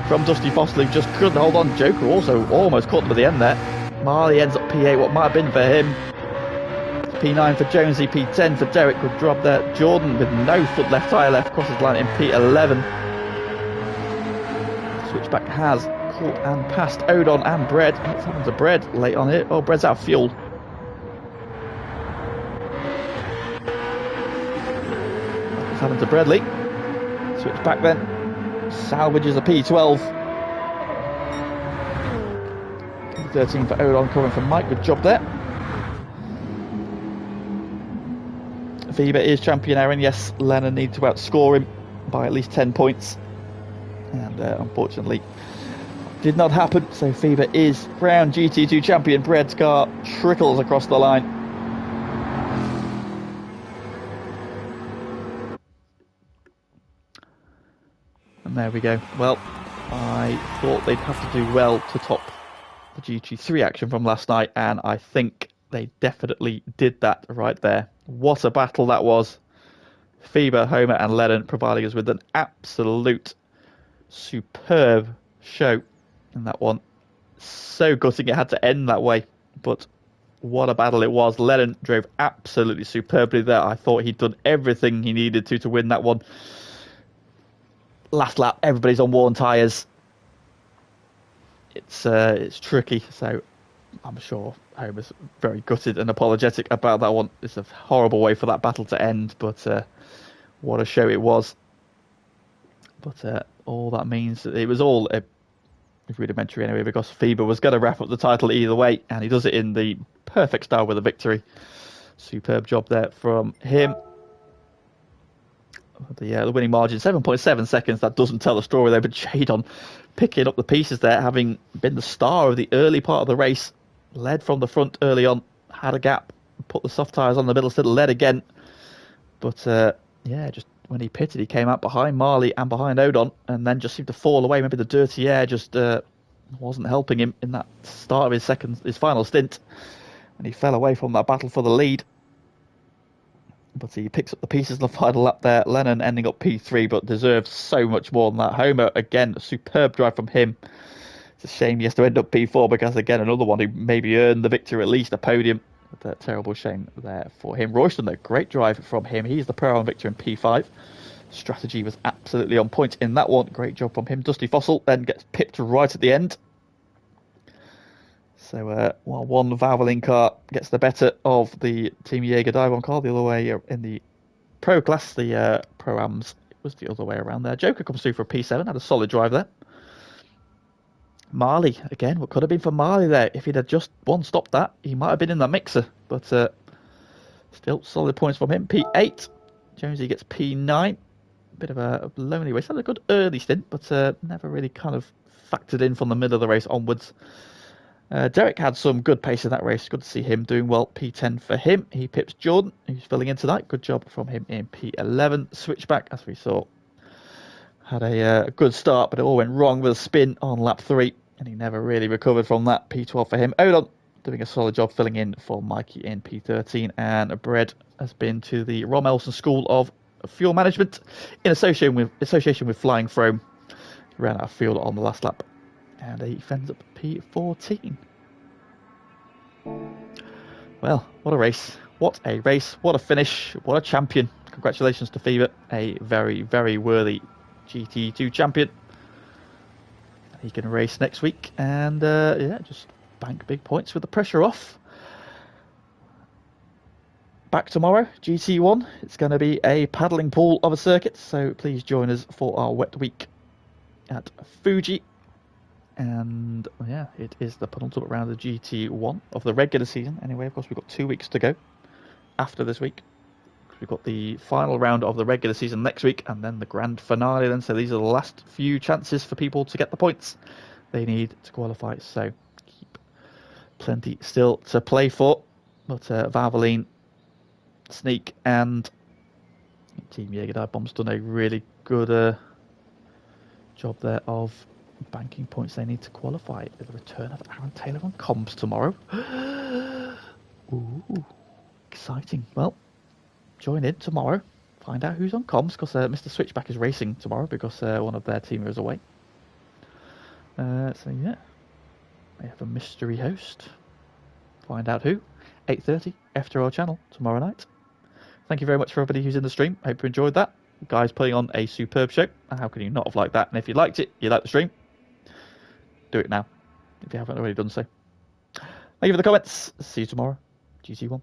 from Dusty Fossil, who just couldn't hold on. Joker also almost caught him at the end there. Marley ends up P8, what might have been for him. P9 for Jonesy, P10 for Derek. Good job there. Jordan with no foot left, tyre left, crosses line in P11. Switchback has caught and passed Odon and Bread. What's happened to Bread late on here? Oh, Bread's out of fuel. What's happened to Bradley? Switch back then. Salvages a P12. P13 for Odon, covering for Mike. Good job there. Fever is champion, Aaron. Yes, Lennon needs to outscore him by at least 10 points. And unfortunately, did not happen. So Fever is crowned GT2 champion. Bread's car trickles across the line. And there we go. Well, I thought they'd have to do well to top the GT3 action from last night, and I think they definitely did that right there. What a battle that was. Feber, Homer, and Lennon providing us with an absolute superb show in that one. So gutting it had to end that way, but what a battle it was. Lennon drove absolutely superbly there. I thought he'd done everything he needed to win that one. Last lap, everybody's on worn tyres. It's tricky, so I'm sure Homer's very gutted and apologetic about that one. It's a horrible way for that battle to end, but what a show it was. But all that means it was all rudimentary anyway, because Feber was going to wrap up the title either way, and he does it in the perfect style with a victory. Superb job there from him. The winning margin, 7.7 seconds. That doesn't tell the story there, but Jadon picking up the pieces there, having been the star of the early part of the race, led from the front early on, had a gap, put the soft tyres on the middle, still led again. But just when he pitted, he came out behind Marley and behind Odon, and then just seemed to fall away. Maybe the dirty air just wasn't helping him in that start of his final stint, and he fell away from that battle for the lead. But he picks up the pieces in the final lap there. Lennon ending up P3, but deserves so much more than that. Homer, again, a superb drive from him. It's a shame he has to end up P4, because, again, another one who maybe earned the victory, at least a podium. But a terrible shame there for him. Royston, though, great drive from him. He's the Pro-Am victor in P5. Strategy was absolutely on point in that one. Great job from him. Dusty Fossil then gets pipped right at the end. So while one Valvoline car gets the better of the Team Jaeger Dybon car, the other way in the Pro class, the Pro-Ams, it was the other way around there. Joker comes through for a P7, had a solid drive there. Marley, again, what could have been for Marley there? If he'd had just one stopped that, he might have been in that mixer. But still, solid points from him. P8. Jonesy gets P9. Bit of a lonely race. Had a good early stint, but never really kind of factored in from the middle of the race onwards. Derek had some good pace in that race. Good to see him doing well. P10 for him. He pips Jordan, who's filling in tonight. Good job from him in P11. Switchback, as we saw, had a good start, but it all went wrong with a spin on lap 3, and he never really recovered from that. P12 for him. Odon doing a solid job filling in for Mikey in P13. And Bred has been to the Rom Elson School of Fuel Management in association with Flying Foam. He ran out of fuel on the last lap, and he ends up P14. Well, what a race. What a race. What a finish. What a champion. Congratulations to Fever. A very, very worthy GT2 champion. He can race next week and just bank big points with the pressure off. Back tomorrow, GT1. It's going to be a paddling pool of a circuit, so please join us for our wet week at Fuji. And it is the penultimate round of GT1 of the regular season. Anyway, of course, we've got 2 weeks to go after this week. We've got the final round of the regular season next week, and then the grand finale then. So these are the last few chances for people to get the points they need to qualify. So keep plenty still to play for. But Valvoline, Sneak, and Team Jaeger Dybon's done a really good job there of banking points they need to qualify. With the return of Aaron Taylor on comms tomorrow. Ooh, exciting. Well, join in tomorrow. Find out who's on comms, because Mr. Switchback is racing tomorrow because one of their team is away. They have a mystery host. Find out who. 8:30 FTRL channel tomorrow night. Thank you very much for everybody who's in the stream. Hope you enjoyed that. Guys putting on a superb show. How can you not have liked that? And if you liked it, you liked the stream, do it now if you haven't already done so. Thank you for the comments. See you tomorrow. GT1.